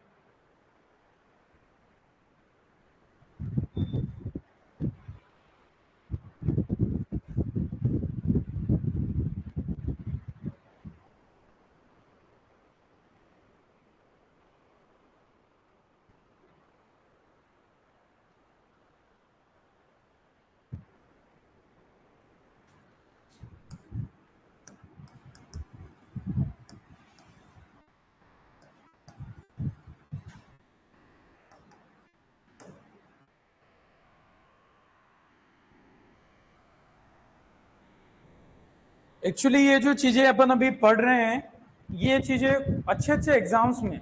एक्चुअली ये जो चीजें अपन अभी पढ़ रहे हैं, ये चीजें अच्छे अच्छे एग्जाम्स में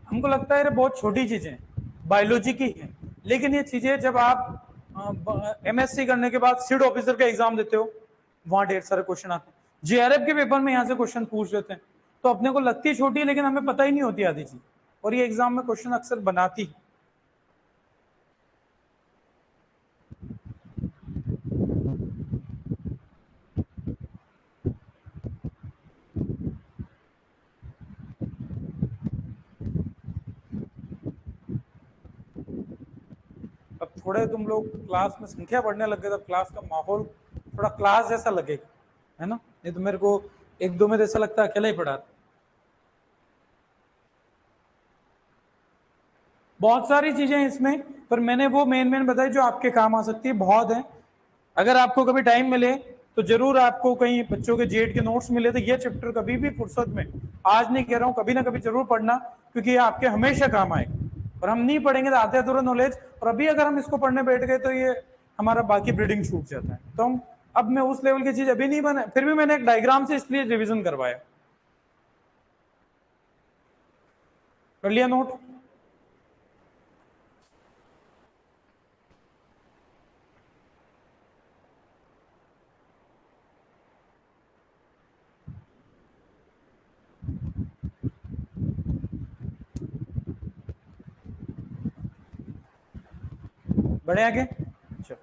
हमको लगता है ये बहुत छोटी चीजें बायोलॉजी की है, लेकिन ये चीजें जब आप एमएससी करने के बाद सीड ऑफिसर का एग्जाम देते हो, वहां ढेर सारे क्वेश्चन आते हैं, जेआरएफ के पेपर में यहाँ से क्वेश्चन पूछ लेते हैं, तो अपने को लगती है छोटी, लेकिन हमें पता ही नहीं होती आधी चीज, और ये एग्जाम में क्वेश्चन अक्सर बनाती है। अब थोड़े तुम लोग क्लास में संख्या बढ़ने लग गए, तब क्लास का माहौल थोड़ा क्लास जैसा लगेगा, है ना। नहीं तो मेरे को एक दो में ऐसा लगता है अकेला ही पढ़ा। बहुत सारी चीजें हैं इसमें, पर मैंने वो मेन बताई जो आपके काम आ सकती है, बहुत है। अगर आपको कभी टाइम मिले तो जरूर, आपको कहीं बच्चों के जेड के नोट्स मिले तो ये चैप्टर कभी भी फुर्सत में, आज नहीं कह रहा हूं, कभी ना कभी जरूर पढ़ना, क्योंकि ये आपके हमेशा काम आएगा। और हम नहीं पढ़ेंगे तो आते अधूरा नॉलेज, और अभी अगर हम इसको पढ़ने बैठ गए तो ये हमारा बाकी ब्रीडिंग छूट जाता है। तो हम, अब मैं उस लेवल की चीज अभी नहीं बना, फिर भी मैंने एक डायग्राम से इसलिए रिविजन करवाया। कर लिया नोट? बढ़े आगे? अच्छा,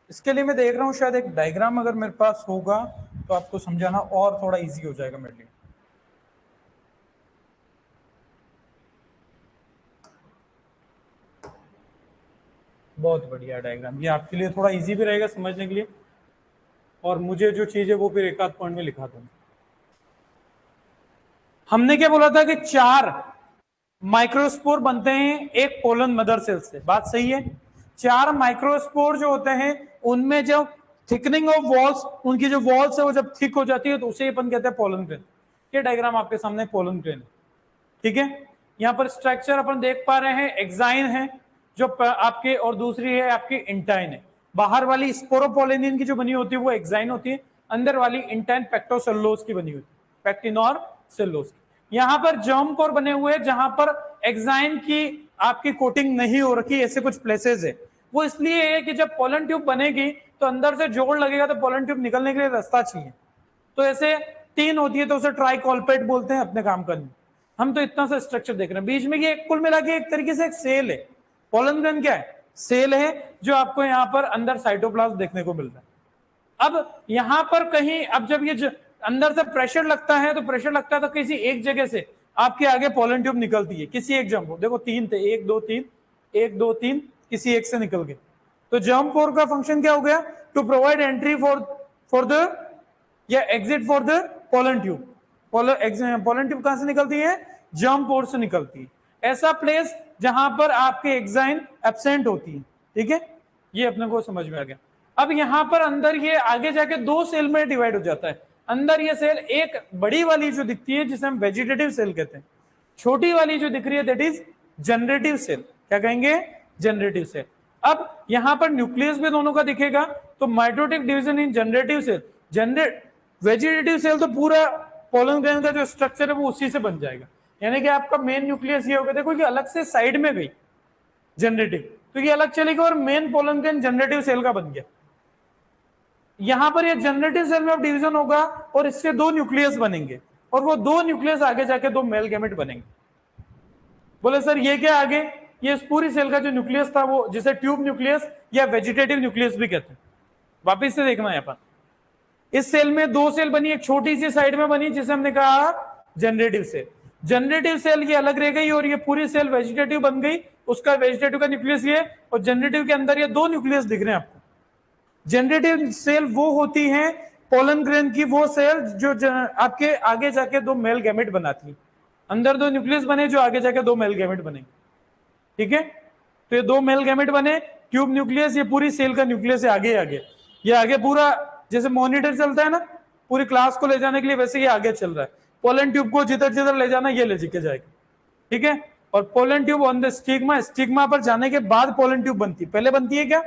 इसके लिए मैं देख रहा हूँ शायद एक डायग्राम अगर मेरे पास होगा तो आपको समझाना और थोड़ा इजी हो जाएगा मेरे लिए। बहुत बढ़िया डायग्राम, ये आपके लिए थोड़ा इजी भी रहेगा समझने के लिए, और मुझे जो चीज है वो फिर एक आध पॉइंट में लिखा दूंगा। हमने क्या बोला था कि 4 माइक्रोस्पोर बनते हैं एक पोलन मदर सेल से, बात सही है। 4 माइक्रोस्पोर जो होते हैं उनमें जब थिकनिंग ऑफ वॉल्स, उनकी जो वॉल्स है वो जब थिक हो जाती है तो उसे अपन कहते हैं पोलन ग्रेन। ये डायग्राम आपके सामने पोलन ग्रेन है, ठीक है। यहाँ पर स्ट्रक्चर अपन देख पा रहे हैं, एक्साइन है जो आपके, और दूसरी है आपकी इंटाइन है। बाहर वाली स्पोरोपोलिनिन की जो बनी होती है वो एक्साइन होती है, अंदर वाली इंटाइन पेक्टोसेलुलोज की बनी होती है, पेक्टिन और सेलुलोज। यहाँ पर जर्म कोर बने हुए हैं जहां पर एक्साइन की आपकी कोटिंग नहीं हो रखी, ऐसे कुछ प्लेसेस है। वो इसलिए है कि जब पोलन ट्यूब बनेगी तो अंदर से जोड़ लगेगा, तो पोलन ट्यूब निकलने के लिए रास्ता चाहिए, तो ऐसे 3 होती है तो उसे ट्राइकॉल्पेट बोलते हैं अपने काम करने। हम तो इतना सा स्ट्रक्चर देख रहे हैं, बीच में ये कुल मिला के एक तरीके से एक सेल है। पोलन ग्रेन क्या है, सेल है, जो आपको यहाँ पर अंदर साइटोप्लाज्म देखने को मिल रहा है। अब यहाँ पर कहीं, अब जब ये अंदर से प्रेशर लगता है, तो प्रेशर लगता है तो किसी एक जगह से आपके आगे पोलन ट्यूब निकलती है, किसी एक जर्म, देखो 3 थे, 1 2 3, 1 2 3, किसी एक से निकल गए। तो जर्म पोर का फंक्शन क्या हो गया, to provide entry for the या exit for the pollen tube. Pollen tube कहां से निकलती है, जर्म पोर से निकलती है, ऐसा प्लेस जहां पर आपके एक्साइन एब्सेंट होती है, ठीक है। ये अपने को समझ में आ गया। अब यहां पर अंदर ये आगे जाके 2 सेल में डिवाइड हो जाता है। अंदर ये सेल, एक बड़ी वाली जो दिखती है जिसे हम वेजिटेटिव सेल कहते हैं, छोटी वाली जो दिख रही है दैट इज जनरेटिव सेल। क्या कहेंगे, जनरेटिव सेल। अब यहां पर न्यूक्लियस भी दोनों का दिखेगा, तो mitotic division in generative cell, generate vegetative cell, तो पूरा पोलन ग्रेन का जो स्ट्रक्चर है वो उसी से बन जाएगा। यानी कि आपका मेन न्यूक्लियस ये होगा, देखो ये अलग से साइड में गई जनरेटिव, तो ये अलग चलेगी और main pollen grain generative cell का बन गया। यहां पर ये जनरेटिव सेल में अब डिवीजन होगा और इससे 2 न्यूक्लियस बनेंगे, और वो दो न्यूक्लियस आगे जाके दो मेल गैमेट बनेंगे। बोले सर ये क्या आगे, ये इस पूरी सेल का जो न्यूक्लियस था वो जिसे ट्यूब न्यूक्लियस या वेजिटेटिव न्यूक्लियस भी कहते हैं। वापिस से देखना है अपन, इस सेल में दो सेल बनी, एक छोटी सी साइड में बनी जिसे हमने कहा जनरेटिव सेल। जनरेटिव सेल ये अलग रह गई और ये पूरी सेल वेजिटेटिव बन गई, उसका वेजिटेटिव का न्यूक्लियस ये, और जनरेटिव के अंदर ये दो न्यूक्लियस दिख रहे हैं आपको। जनरेटिव सेल वो होती है पोलन ग्रेन की वो सेल जो आपके आगे जाके दो मेल गैमेट बनाती है, अंदर दो न्यूक्लियस बने जो आगे जाके दो मेल गैमेट बनेंगे। ठीक है, तो ये दो मेल गैमेट बने, ट्यूब न्यूक्लियस, ये पूरी सेल का न्यूक्लियस है आगे आगे, ये आगे पूरा जैसे मॉनिटर चलता है ना पूरी क्लास को ले जाने के लिए, वैसे ये आगे चल रहा है। पोलन ट्यूब को जिधर जिधर ले जाना ये ले जाके जाएगा। ठीक है, और pollen tube on the stigma, stigma पर जाने के बाद पोलन ट्यूब बनती है, पहले बनती है क्या,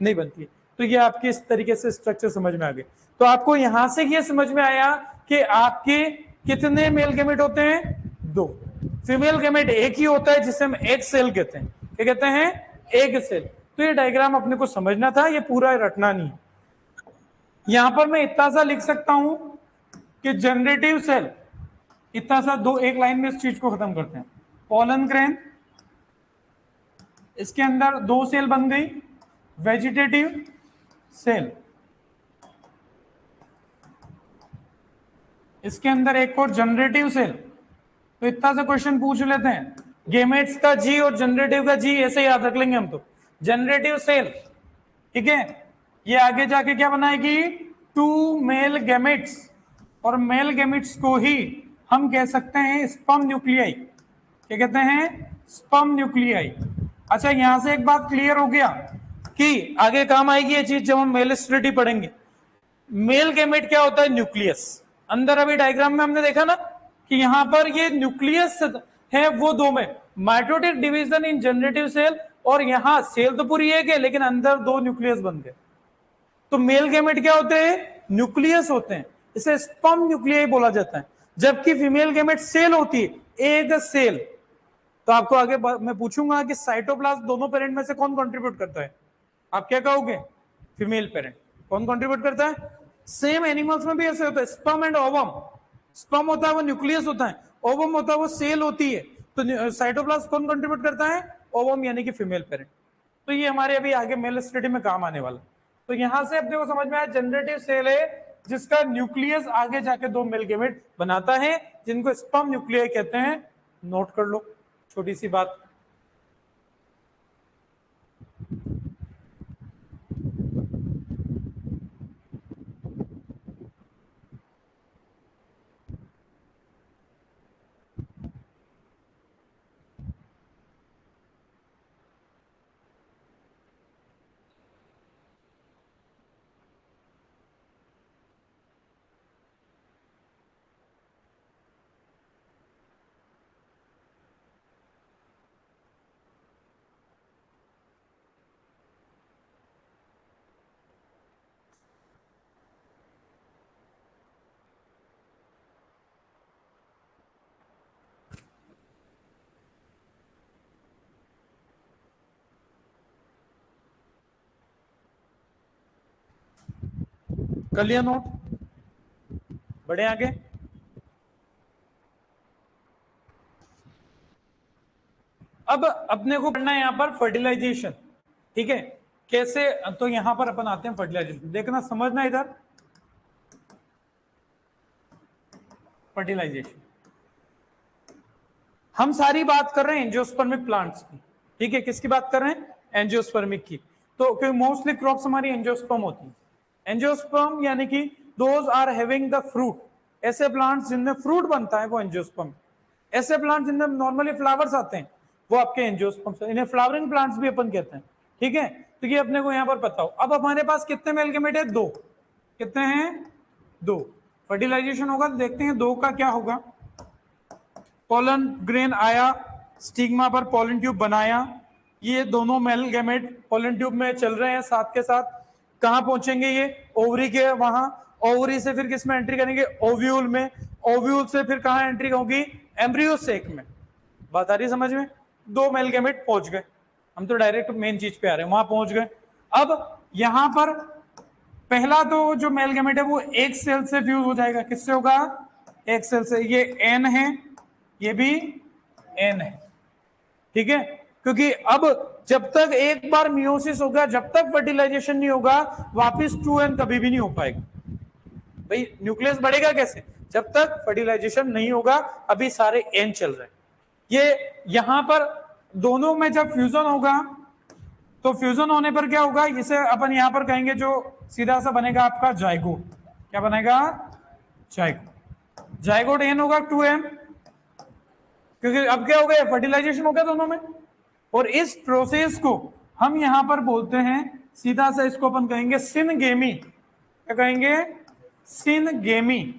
नहीं बनती है। तो ये आपकी इस तरीके से स्ट्रक्चर समझ में आ गए। तो आपको यहां से ये समझ में आया कि आपके कितने मेल गैमेट होते हैं, दो। फीमेल गैमेट एक ही होता है जिसे हम एक सेल कहते हैं। क्या कहते हैं, एक सेल। तो ये डायग्राम अपने को समझना था, ये पूरा रटना नहीं है। यहां पर मैं इतना सा लिख सकता हूं कि जनरेटिव सेल, इतना सा दो, एक लाइन में इस चीज को खत्म करते हैं। पोलन ग्रेन, इसके अंदर दो सेल बन गई, वेजिटेटिव सेल, इसके अंदर एक और जनरेटिव सेल। तो इतना सा क्वेश्चन पूछ लेते हैं, गेमेट्स का जी और जनरेटिव का जी ऐसे याद रख लेंगे हम। तो जनरेटिव सेल, ठीक है, ये आगे जाके क्या बनाएगी, टू मेल गैमेट्स, और मेल गैमेट्स को ही हम कह सकते हैं स्पर्म न्यूक्लियाई। क्या कहते हैं, स्पर्म न्यूक्लियाई। अच्छा, यहां से एक बात क्लियर हो गया कि आगे काम आएगी ये चीज जब हम मेल स्टेरिटी पढ़ेंगे। मेल गैमेट क्या होता है, न्यूक्लियस। अंदर अभी डायग्राम में हमने देखा ना कि यहां पर ये न्यूक्लियस है वो दो में, mitotic division in generative cell, और यहां सेल तो पूरी एक है लेकिन अंदर दो न्यूक्लियस बन गए। तो मेल गैमेट क्या होते हैं, न्यूक्लियस होते हैं, इसे स्पर्म न्यूक्लियाई बोला जाता है। जबकि फीमेल गैमेट सेल होती है, एक सेल। तो आपको आगे मैं पूछूंगा कि साइटोप्लाज्म दोनों पेरेंट में से कौन कंट्रीब्यूट करता है, आप क्या कहोगे, फीमेल पेरेंट। कौन कंट्रीब्यूट करता है, सेम एनिमल्स में भी ऐसे होता है, स्पर्म एंड ओवम। स्पर्म होता है वो न्यूक्लियस होता है, ओवम होता है वो सेल होती है। तो साइटोप्लाज्म कौन कंट्रीब्यूट करता है, ओवम यानी कि फीमेल पेरेंट। तो ये हमारे अभी आगे मेल स्टडी में काम आने वाला। तो यहां से अपने को समझ में आया जनरेटिव सेल है जिसका न्यूक्लियस आगे जाके दो मेल गैमेट बनाता है, जिनको स्पर्म न्यूक्लियाई कहते हैं। नोट कर लो, छोटी सी बात। कर लिया नोट, बढ़े आगे। अब अपने को पढ़ना है यहां पर फर्टिलाइजेशन। ठीक है, कैसे, तो यहां पर अपन आते हैं फर्टिलाइजेशन। देखना, समझना इधर, फर्टिलाइजेशन हम सारी बात कर रहे हैं एंजियोस्पर्मिक प्लांट्स की। ठीक है, किसकी बात कर रहे हैं, एंजियोस्पर्मिक की। तो क्योंकि मोस्टली क्रॉप्स हमारी एंजियोस्पर्म होती है। एंजियोस्पर्म यानी कि those are having the fruit, ऐसे प्लांट्स जिनमें फ्रूट बनता है वो एंजियोस्पर्म। ऐसे प्लांट जिनमें नॉर्मली फ्लावर्स आते हैं वो आपके एंजियोस्पर्म, इन्हें फ्लावरिंग प्लांट्स भी अपन कहते हैं। ठीक है, तो ये अपने को यहां पर पता हो। अब हमारे पास कितने मेल गैमेट है, दो। कितने हैं, दो। फर्टिलाइजेशन होगा तो देखते हैं दो का क्या होगा। पोलन ग्रेन आया, स्टिग्मा पर पोलन ट्यूब बनाया, ये दोनों मेल गैमेट पोलन ट्यूब में चल रहे हैं साथ के साथ। कहां पहुंचेंगे ये, ओवरी के वहां, ओवरी से फिर किस में एंट्री करेंगे, ओव्यूल में, ओव्यूल से फिर कहां एंट्री होगी, एम्ब्रियो सेक में। बात आ रही समझ में, दो मेल गैमेट पहुंच गए। हम तो डायरेक्ट मेन चीज पे आ रहे हैं, वहां पहुंच गए। अब यहां पर पहला तो जो मेल गैमेट है वो एक सेल से फ्यूज हो जाएगा, किससे होगा, एक सेल से, ये एन है, ये भी एन है, ठीक है। क्योंकि अब जब तक एक बार मियोसिस होगा, जब तक फर्टिलाइजेशन नहीं होगा, वापस 2n कभी भी नहीं हो पाएगा। भाई न्यूक्लियस बढ़ेगा कैसे? जब तक फर्टिलाइजेशन नहीं होगा। अभी सारे एन चल रहे हैं। ये यहां पर दोनों में जब फ्यूजन होगा, तो फ्यूजन होने पर क्या होगा, इसे अपन यहां पर कहेंगे, जो सीधा सा बनेगा आपका जाइगोट। क्या बनेगा? जाइगोट। जाइगोट एन होगा 2n, क्योंकि अब क्या हो गया, फर्टिलाइजेशन हो गया दोनों में। और इस प्रोसेस को हम यहां पर बोलते हैं, सीधा सा इसको अपन कहेंगे सिनगेमी। क्या कहेंगे? सिनगेमी।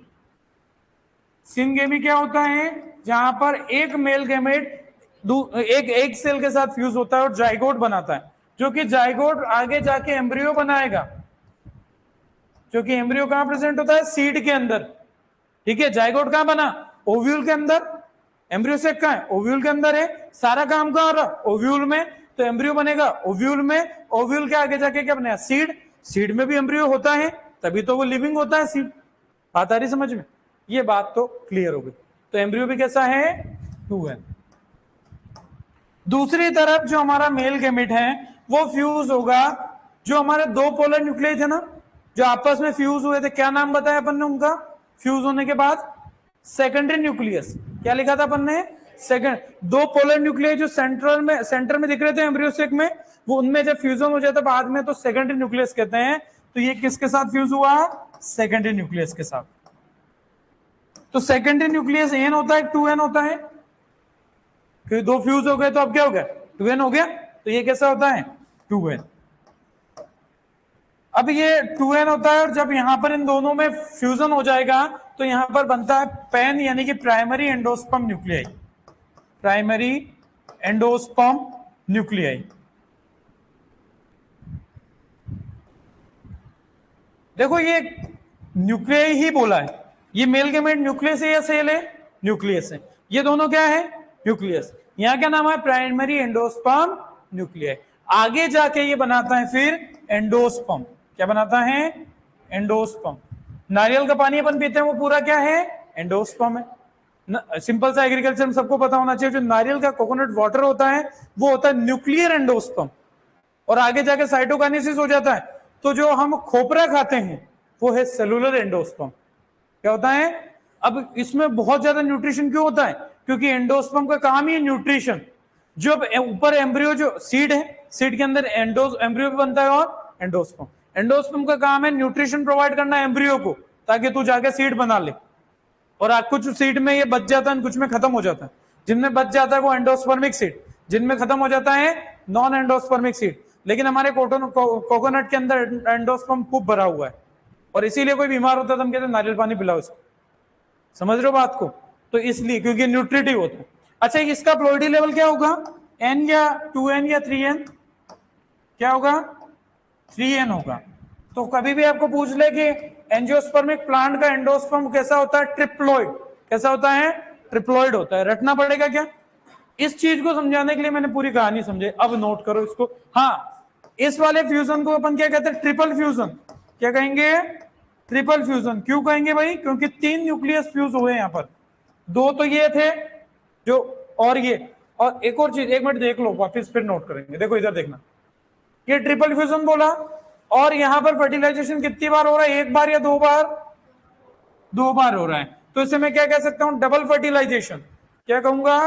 सिनगेमी क्या होता है? जहां पर एक मेल गैमेट एक सेल के साथ फ्यूज होता है और जाइगोट बनाता है, जो कि जाइगोट आगे जाके एम्ब्रियो बनाएगा। जो कि एम्ब्रियो कहां प्रेजेंट होता है? सीड के अंदर, ठीक है। जाइगोट कहां बना? ओव्यूल के अंदर। एम्ब्रियो सेक कहां है? ओव्यूल के अंदर है। सारा काम कहां हो रहा? ओव्यूल में। तो एम्ब्रियो बनेगा ओव्यूल में। ओव्यूल के आगे जाके क्या बनेगा? सीड। सीड में भी एम्ब्रियो होता है, तभी तो वो लिविंग होता है सीड। बात आ रही समझ में? ये बात तो क्लियर हो गई। तो एम्ब्रियो भी कैसा है? 2n। दूसरी तरफ जो हमारा मेल गैमेट है, वो फ्यूज होगा, जो हमारे दो पोलर न्यूक्लियस थे ना, जो आपस में फ्यूज हुए थे, क्या नाम बताया अपन ने उनका फ्यूज होने के बाद? Secondary nucleus. क्या लिखा था अपन ने? सेकंड। दो पोलर न्यूक्लियस जो सेंटर में दिख रहे थे एम्ब्रियोसेक में, वो उनमें जब फ्यूजन हो जाता बाद में, तो सेकेंडरी न्यूक्लियस कहते हैं। तो ये किसके साथ फ्यूज हुआ? सेकेंडरी न्यूक्लियस के साथ। तो सेकेंडरी न्यूक्लियस एन होता है, 2n होता है, क्योंकि दो फ्यूज हो गए, तो अब क्या हो गया? 2n हो गया। तो ये कैसा होता है? 2n। अब ये 2n होता है, और जब यहां पर इन दोनों में फ्यूजन हो जाएगा, तो यहां पर बनता है पैन, यानी कि primary endosperm nuclei. Primary endosperm nuclei. देखो ये न्यूक्लियाई ही बोला है। ये मेल गैमेट न्यूक्लियस है या सेल है? न्यूक्लियस है। ये दोनों क्या है? न्यूक्लियस। यहां क्या नाम है? Primary endosperm nuclei. आगे जाके ये बनाता है फिर एंडोस्पर्म। क्या बनाता है? एंडोस्पर्म। नारियल का पानी अपन पीते हैं, वो पूरा क्या है? एंडोस्पर्म है। सिंपल सा एग्रीकल्चर में सबको पता होना चाहिए, जो नारियल का कोकोनट वाटर होता है, वो होता है न्यूक्लियर एंडोस्पर्म। और आगे जाके साइटोकाइनेसिस हो जाता है, तो जो हम खोपरा खाते हैं, वो है सेलुलर एंडोस्पर्म। क्या होता है? अब इसमें बहुत ज्यादा न्यूट्रिशन क्यों होता है? क्योंकि एंडोस्पर्म का काम ही है न्यूट्रिशन। जो ऊपर एम्ब्रियो, जो सीड है, सीड के अंदर एम्ब्रियो भी बनता है, और एंडोस्पर्म। एंडोस्पर्म का काम है न्यूट्रिशन प्रोवाइड करना एम्ब्रियो को, ताकि तू जाके सीड बना ले। और कुछ सीड में ये बच जाता है, कुछ में खत्म हो जाता है। जिनमें बच जाता है वो एंडोस्पर्मिक सीड, जिनमें खत्म हो जाता है नॉन एंडोस्पर्मिक सीड। लेकिन हमारे कोकोनट के अंदर एंडोस्पर्म खूब भरा हुआ है, और इसीलिए कोई बीमार होता है तो हम कहते हैं नारियल पानी पिलाओ इसको। समझ रहे हो बात को? तो इसलिए, क्योंकि न्यूट्रिटिव होता है। अच्छा, इसका प्लोइडी लेवल क्या होगा? n या 2n या 3n? क्या होगा? 3n होगा। तो कभी भी आपको पूछ ले कि एंजियोस्पर्मिक प्लांट का एंडोस्पर्म कैसा होता है? ट्रिप्लॉइड। कैसा होता है? ट्रिप्लॉइड होता है। रटना पड़ेगा क्या? इस चीज को समझाने के लिए मैंने पूरी कहानी समझे, अब नोट करो इसको। हाँ, इस वाले फ्यूजन को अपन क्या कहते हैं? Triple fusion. क्या कहेंगे? Triple fusion. क्यों कहेंगे भाई? क्योंकि 3 न्यूक्लियस फ्यूज हुए यहां पर। 2 तो ये थे जो, और ये, और एक और चीज, 1 मिनट देख लो, वापिस फिर नोट करेंगे। देखो इधर देखना, ये ट्रिपल फ्यूजन बोला, और यहां पर फर्टिलाइजेशन कितनी बार हो रहा है? 1 बार या 2 बार? 2 बार हो रहा है। तो इसे मैं क्या कह सकता हूं? Double fertilization. क्या कहूंगा?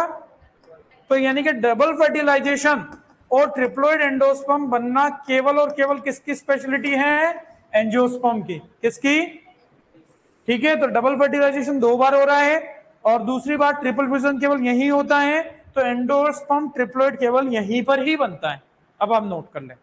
तो यानी कि डबल फर्टिलाइजेशन और ट्रिप्लोइड एंडोस्पर्म बनना केवल और केवल किसकी स्पेशलिटी है? एंजियोस्पर्म की। किसकी? ठीक है। तो डबल फर्टिलाइजेशन 2 बार हो रहा है, और दूसरी बार ट्रिपल फ्यूजन केवल यही होता है। तो एंडोस्पर्म ट्रिप्लोइड केवल यहीं पर ही बनता है। अब आप नोट कर लें।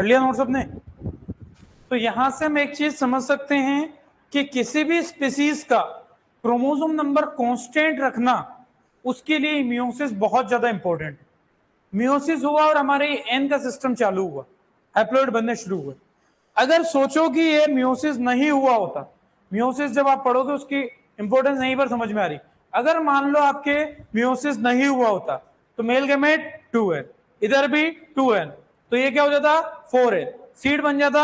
पढ़ लिया नोट सबने? तो यहां से हम एक चीज समझ सकते हैं कि किसी भी स्पीसीज का क्रोमोसोम नंबर कांस्टेंट रखना, उसके लिए मियोसिस बहुत ज्यादा इंपॉर्टेंट है। मियोसिस हुआ और हमारे एन का सिस्टम चालू हुआ, हैप्लॉइड बनने शुरू हुए। अगर सोचो कि ये मियोसिस नहीं हुआ होता, मियोसिस जब आप पढ़ोगे उसकी इंपॉर्टेंस नहीं पर समझ में आ रही। अगर मान लो आपके मियोसिस नहीं हुआ होता तो मेल गैमेट 2n, इधर भी 2n, तो ये क्या हो जाता 4n, सीड बन जाता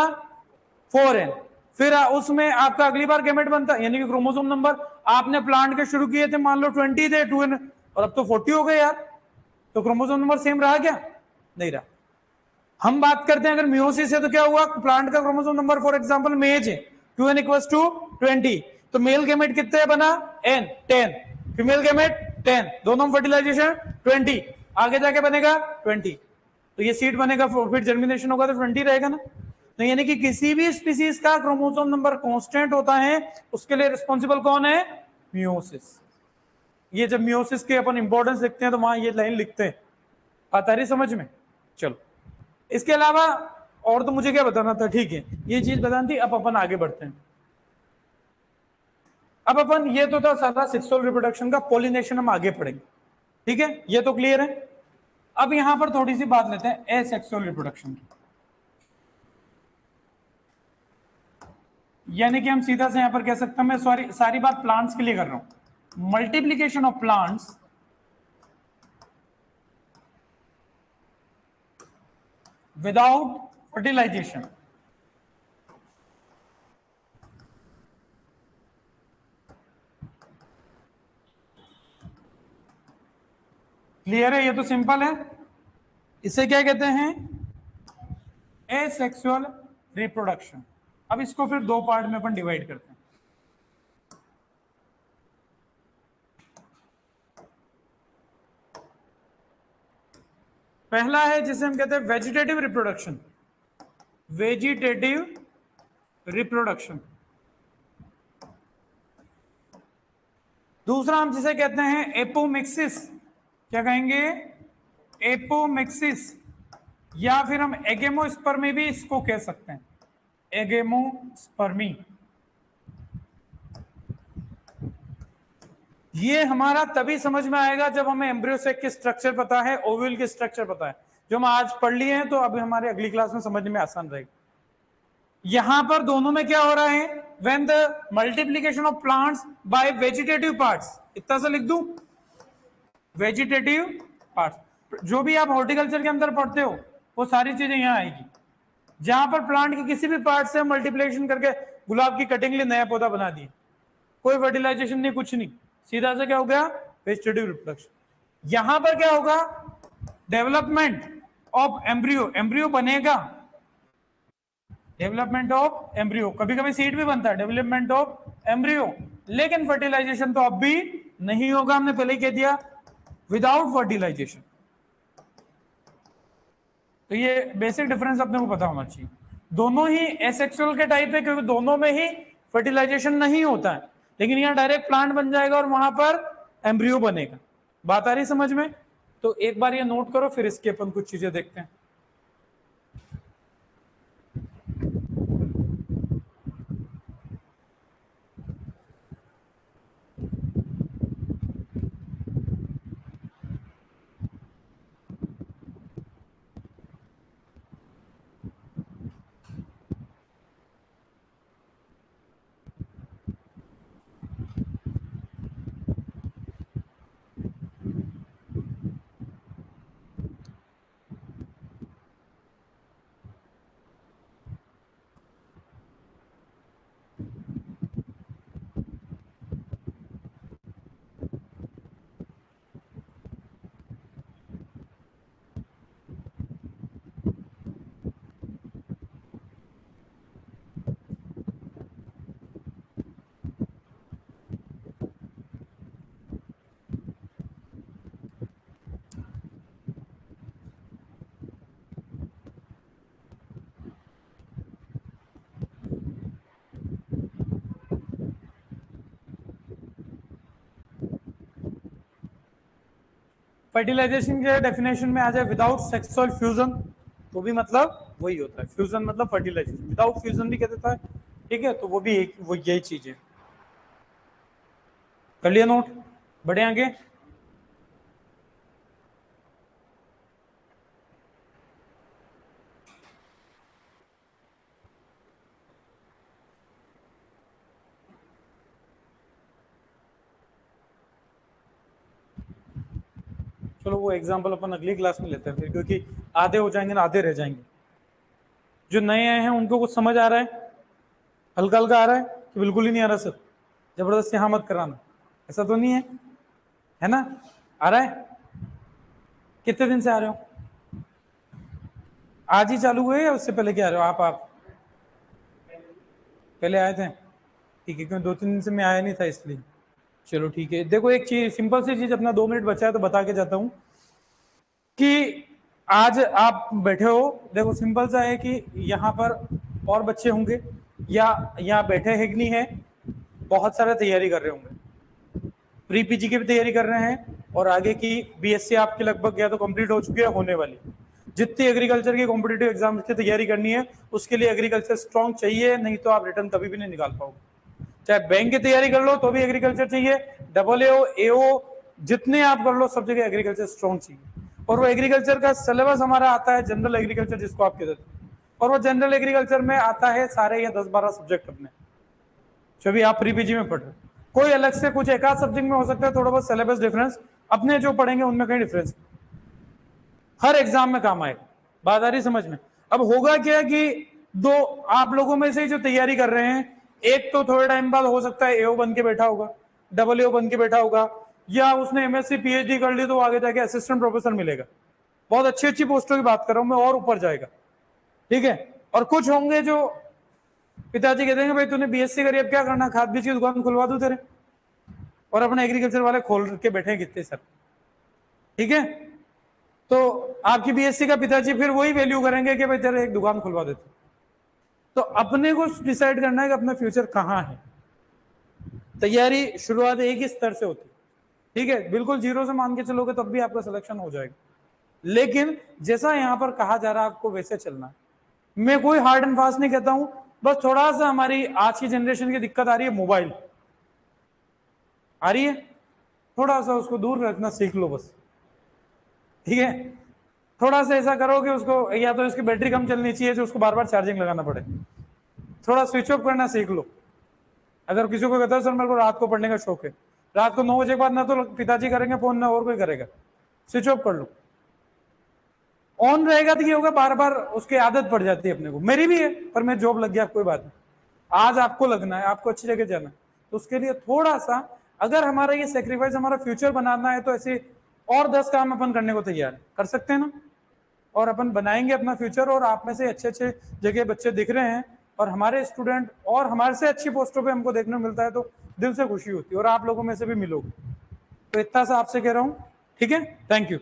4n। फिर उसमें आपका अगली बार गैमेट बनता, यानी कि क्रोमोसोम नंबर आपने प्लांट के शुरू किए थे मान लो 20 थे 2n, और अब तो 40 हो गए यार, तो क्रोमोसोम नंबर सेम रहा क्या? नहीं रहा। हम बात करते हैं अगर मियोसिस है तो क्या हुआ, प्लांट का क्रोमोसोम नंबर फॉर एग्जांपल मेज है 2n इक्वल्स टू 20, तो मेल गैमेट कितने बना n 10, फीमेल गैमेट 10, दोनों फर्टिलाइजेशन 20, आगे जाके बनेगा 20, तो ये सीड बनेगा, फिर जर्मिनेशन होगा तो 20 रहेगा ना। तो यानी कि किसी भी स्पीसीज का क्रोमोसोम नंबर कांस्टेंट होता है, उसके लिए रिस्पॉन्सिबल कौन है? मियोसिस। ये जब मियोसिस के अपन इंपॉर्टेंस लिखते हैं तो वहां ये लाइन लिखते हैं, आता रही समझ में? चलो, इसके अलावा और तो मुझे क्या बताना था, ठीक है ये चीज बतानी थी। अब अपन आगे बढ़ते हैं। अब अपन, ये तो था सारा सेक्सुअल रिप्रोडक्शन का, पॉलिनेशन हम आगे पढ़ेंगे, ठीक है, ये तो क्लियर है। अब यहां पर थोड़ी सी बात लेते हैं एसेक्सुअल रिप्रोडक्शन की, यानी कि हम सीधा से यहां पर कह सकते हैं, मैं सॉरी सारी बात प्लांट्स के लिए कर रहा हूं, multiplication of plants without fertilization. Clear है? ये तो सिंपल है। इसे क्या कहते हैं? Asexual reproduction. अब इसको फिर दो पार्ट में अपन डिवाइड करते हैं। पहला है जिसे हम कहते हैं वेजिटेटिव रिप्रोडक्शन, वेजिटेटिव रिप्रोडक्शन। दूसरा हम जिसे कहते हैं एपोमिक्सिस, क्या कहेंगे? एपोमिक्सिस, या फिर हम एगेमोस्पर्मी भी इसको कह सकते हैं, एगेमोस्पर्मी। ये हमारा तभी समझ में आएगा जब हमें एम्ब्रियो सेक की स्ट्रक्चर पता है, ओव्यूल की स्ट्रक्चर पता है, जो हम आज पढ़ लिए हैं, तो अभी हमारे अगली क्लास में समझने में आसान रहेगा। यहां पर दोनों में क्या हो रहा है? When the multiplication of plants by vegetative parts, इतना सा लिख दूं, वेजिटेटिव पार्ट्स। जो भी आप हॉर्टिकल्चर के अंदर पढ़ते हो वो सारी चीजें यहां आएगी। जहां पर प्लांट के किसी भी पार्ट से मल्टीप्लीकेशन करके गुलाब की कटिंग लिए नया पौधा बना दिए, कोई फर्टिलाइजेशन नहीं, कुछ नहीं, सीधा से क्या हो गया? Vegetative reproduction. यहां पर क्या होगा? डेवलपमेंट ऑफ एम्ब्रियो, एम्ब्रियो बनेगा, डेवलपमेंट ऑफ एम्ब्रियो, कभी कभी सीड भी बनता है, डेवलपमेंट ऑफ एम्ब्रियो, लेकिन फर्टिलाइजेशन तो अब भी नहीं होगा, हमने पहले ही कह दिया, विदाउट फर्टिलाइजेशन। तो ये बेसिक डिफरेंस अपने को पता होना चाहिए। दोनों ही एसेक्सुअल के टाइप है क्योंकि दोनों में ही फर्टिलाइजेशन नहीं होता है, लेकिन यहाँ डायरेक्ट प्लांट बन जाएगा और वहां पर एम्ब्रियो बनेगा। बात आ रही समझ में? तो एक बार ये नोट करो, फिर इसके अपन कुछ चीजें देखते हैं। फर्टिलाइजेशन के डेफिनेशन में आ जाए विदाउट सेक्सुअल फ्यूजन, तो भी मतलब वही होता है, फ्यूजन मतलब फर्टिलाइजेशन, विदाउट फ्यूजन भी कह देता है, ठीक है, तो वो भी एक वो यही चीज है। कर लिया नोट, बढ़े आगे। चलो वो एग्जाम्पल अपन अगली क्लास में लेते हैं फिर, क्योंकि आधे हो जाएंगे ना आधे रह जाएंगे। जो नए आए हैं उनको कुछ समझ आ रहा है, हल्का हल्का आ रहा है कि बिल्कुल ही नहीं आ रहा सर? जबरदस्ती हाँ मत कराना, ऐसा तो नहीं है ना? आ रहा है? कितने दिन से आ रहे हो? आज ही चालू हुए या उससे पहले क्या आ रहे हो आप पहले आए थे? ठीक है, क्यों 2-3 दिन से मैं आया नहीं था इसलिए। चलो ठीक है, देखो एक चीज सिंपल सी चीज, अपना 2 मिनट बचा है तो बता के जाता हूँ कि आज आप बैठे हो, देखो सिंपल सा है कि यहाँ पर और बच्चे होंगे या यहाँ बैठे है कि नहीं है, बहुत सारा तैयारी कर रहे होंगे, प्री पीजी की भी तैयारी कर रहे हैं और आगे की बीएससी आपकी लगभग या तो कंप्लीट हो चुकी है होने वाली। जितनी एग्रीकल्चर की कॉम्पिटेटिव एग्जाम की तैयारी करनी है उसके लिए एग्रीकल्चर स्ट्रांग चाहिए, नहीं तो आप रिटर्न कभी भी नहीं निकाल पाओगे। चाहे बैंक की तैयारी कर लो तो भी एग्रीकल्चर चाहिए, डबल एओ जितने आप कर लो सब जगह एग्रीकल्चर स्ट्रांग चाहिए। और वो एग्रीकल्चर का सिलेबस हमारा आता है जनरल एग्रीकल्चर जिसको आप कहते हैं, और वो जनरल एग्रीकल्चर में आता है सारे ये 10-12 सब्जेक्ट अपने जो भी आप प्री पीजी में पढ़ रहे हो। कोई अलग से कुछ एक आध सब्जेक्ट में हो सकता है थोड़ा बहुत सिलेबस डिफरेंस, अपने जो पढ़ेंगे उनमें कहीं डिफरेंस, हर एग्जाम में काम आएगा। बात आ रही समझ में? अब होगा क्या कि दो आप लोगों में से ही जो तैयारी कर रहे हैं, एक तो थोड़े टाइम बाद हो सकता है एओ बन के बैठा होगा, डबल एओ बन के बैठा होगा, या उसने एमएससी पीएचडी कर ली तो आगे जाके असिस्टेंट प्रोफेसर मिलेगा, बहुत अच्छी अच्छी पोस्टों की बात कर रहा हूं मैं, और ऊपर जाएगा, ठीक है। और कुछ होंगे जो पिताजी कह देंगे भाई तूने बीएससी करी अब क्या करना, खाद बीज की दुकान खुलवा दूं तेरे, और अपने एग्रीकल्चर वाले खोल के बैठे हैं कितने सर, ठीक है। तो आपकी बीएससी का पिताजी फिर वही वैल्यू करेंगे कि भाई तेरे एक दुकान खुलवा देते। तो अपने को डिसाइड करना है कि अपना फ्यूचर कहां है। तैयारी शुरुआत एक ही स्तर से होती, ठीक है, बिल्कुल जीरो से मान के चलोगे तब भी आपका सिलेक्शन हो जाएगा, लेकिन जैसा यहां पर कहा जा रहा है आपको वैसे चलना है। मैं कोई हार्ड एंड फास्ट नहीं कहता हूं, बस थोड़ा सा हमारी आज की जनरेशन की दिक्कत आ रही है, मोबाइल आ रही है, थोड़ा सा उसको दूर रखना सीख लो बस, ठीक है। थोड़ा सा ऐसा करो कि उसको या तो इसकी बैटरी कम चलनी चाहिए जो उसको बार बार चार्जिंग लगाना पड़े, थोड़ा स्विच ऑफ करना सीख लो। अगर किसी को कहता है सर मेरे को रात को पढ़ने का शौक है, रात को 9 बजे के बाद ना तो पिताजी करेंगे फोन ना और कोई करेगा, स्विच ऑफ कर लो। ऑन रहेगा तो ये होगा बार बार उसकी आदत पड़ जाती है, अपने को मेरी भी है, पर मैं जॉब लग गया कोई बात नहीं, आज आपको लगना है, आपको अच्छी जगह जाना है, तो उसके लिए थोड़ा सा अगर हमारा ये सेक्रीफाइस हमारा फ्यूचर बनाना है तो ऐसे और 10 काम अपन करने को तैयार कर सकते हैं ना, और अपन बनाएंगे अपना फ्यूचर। और आप में से अच्छे अच्छे जगह बच्चे दिख रहे हैं और हमारे स्टूडेंट और हमारे से अच्छी पोस्टों पे हमको देखने को मिलता है तो दिल से खुशी होती है, और आप लोगों में से भी मिलोगे। तो इतना सा आपसे कह रहा हूँ, ठीक है, थैंक यू।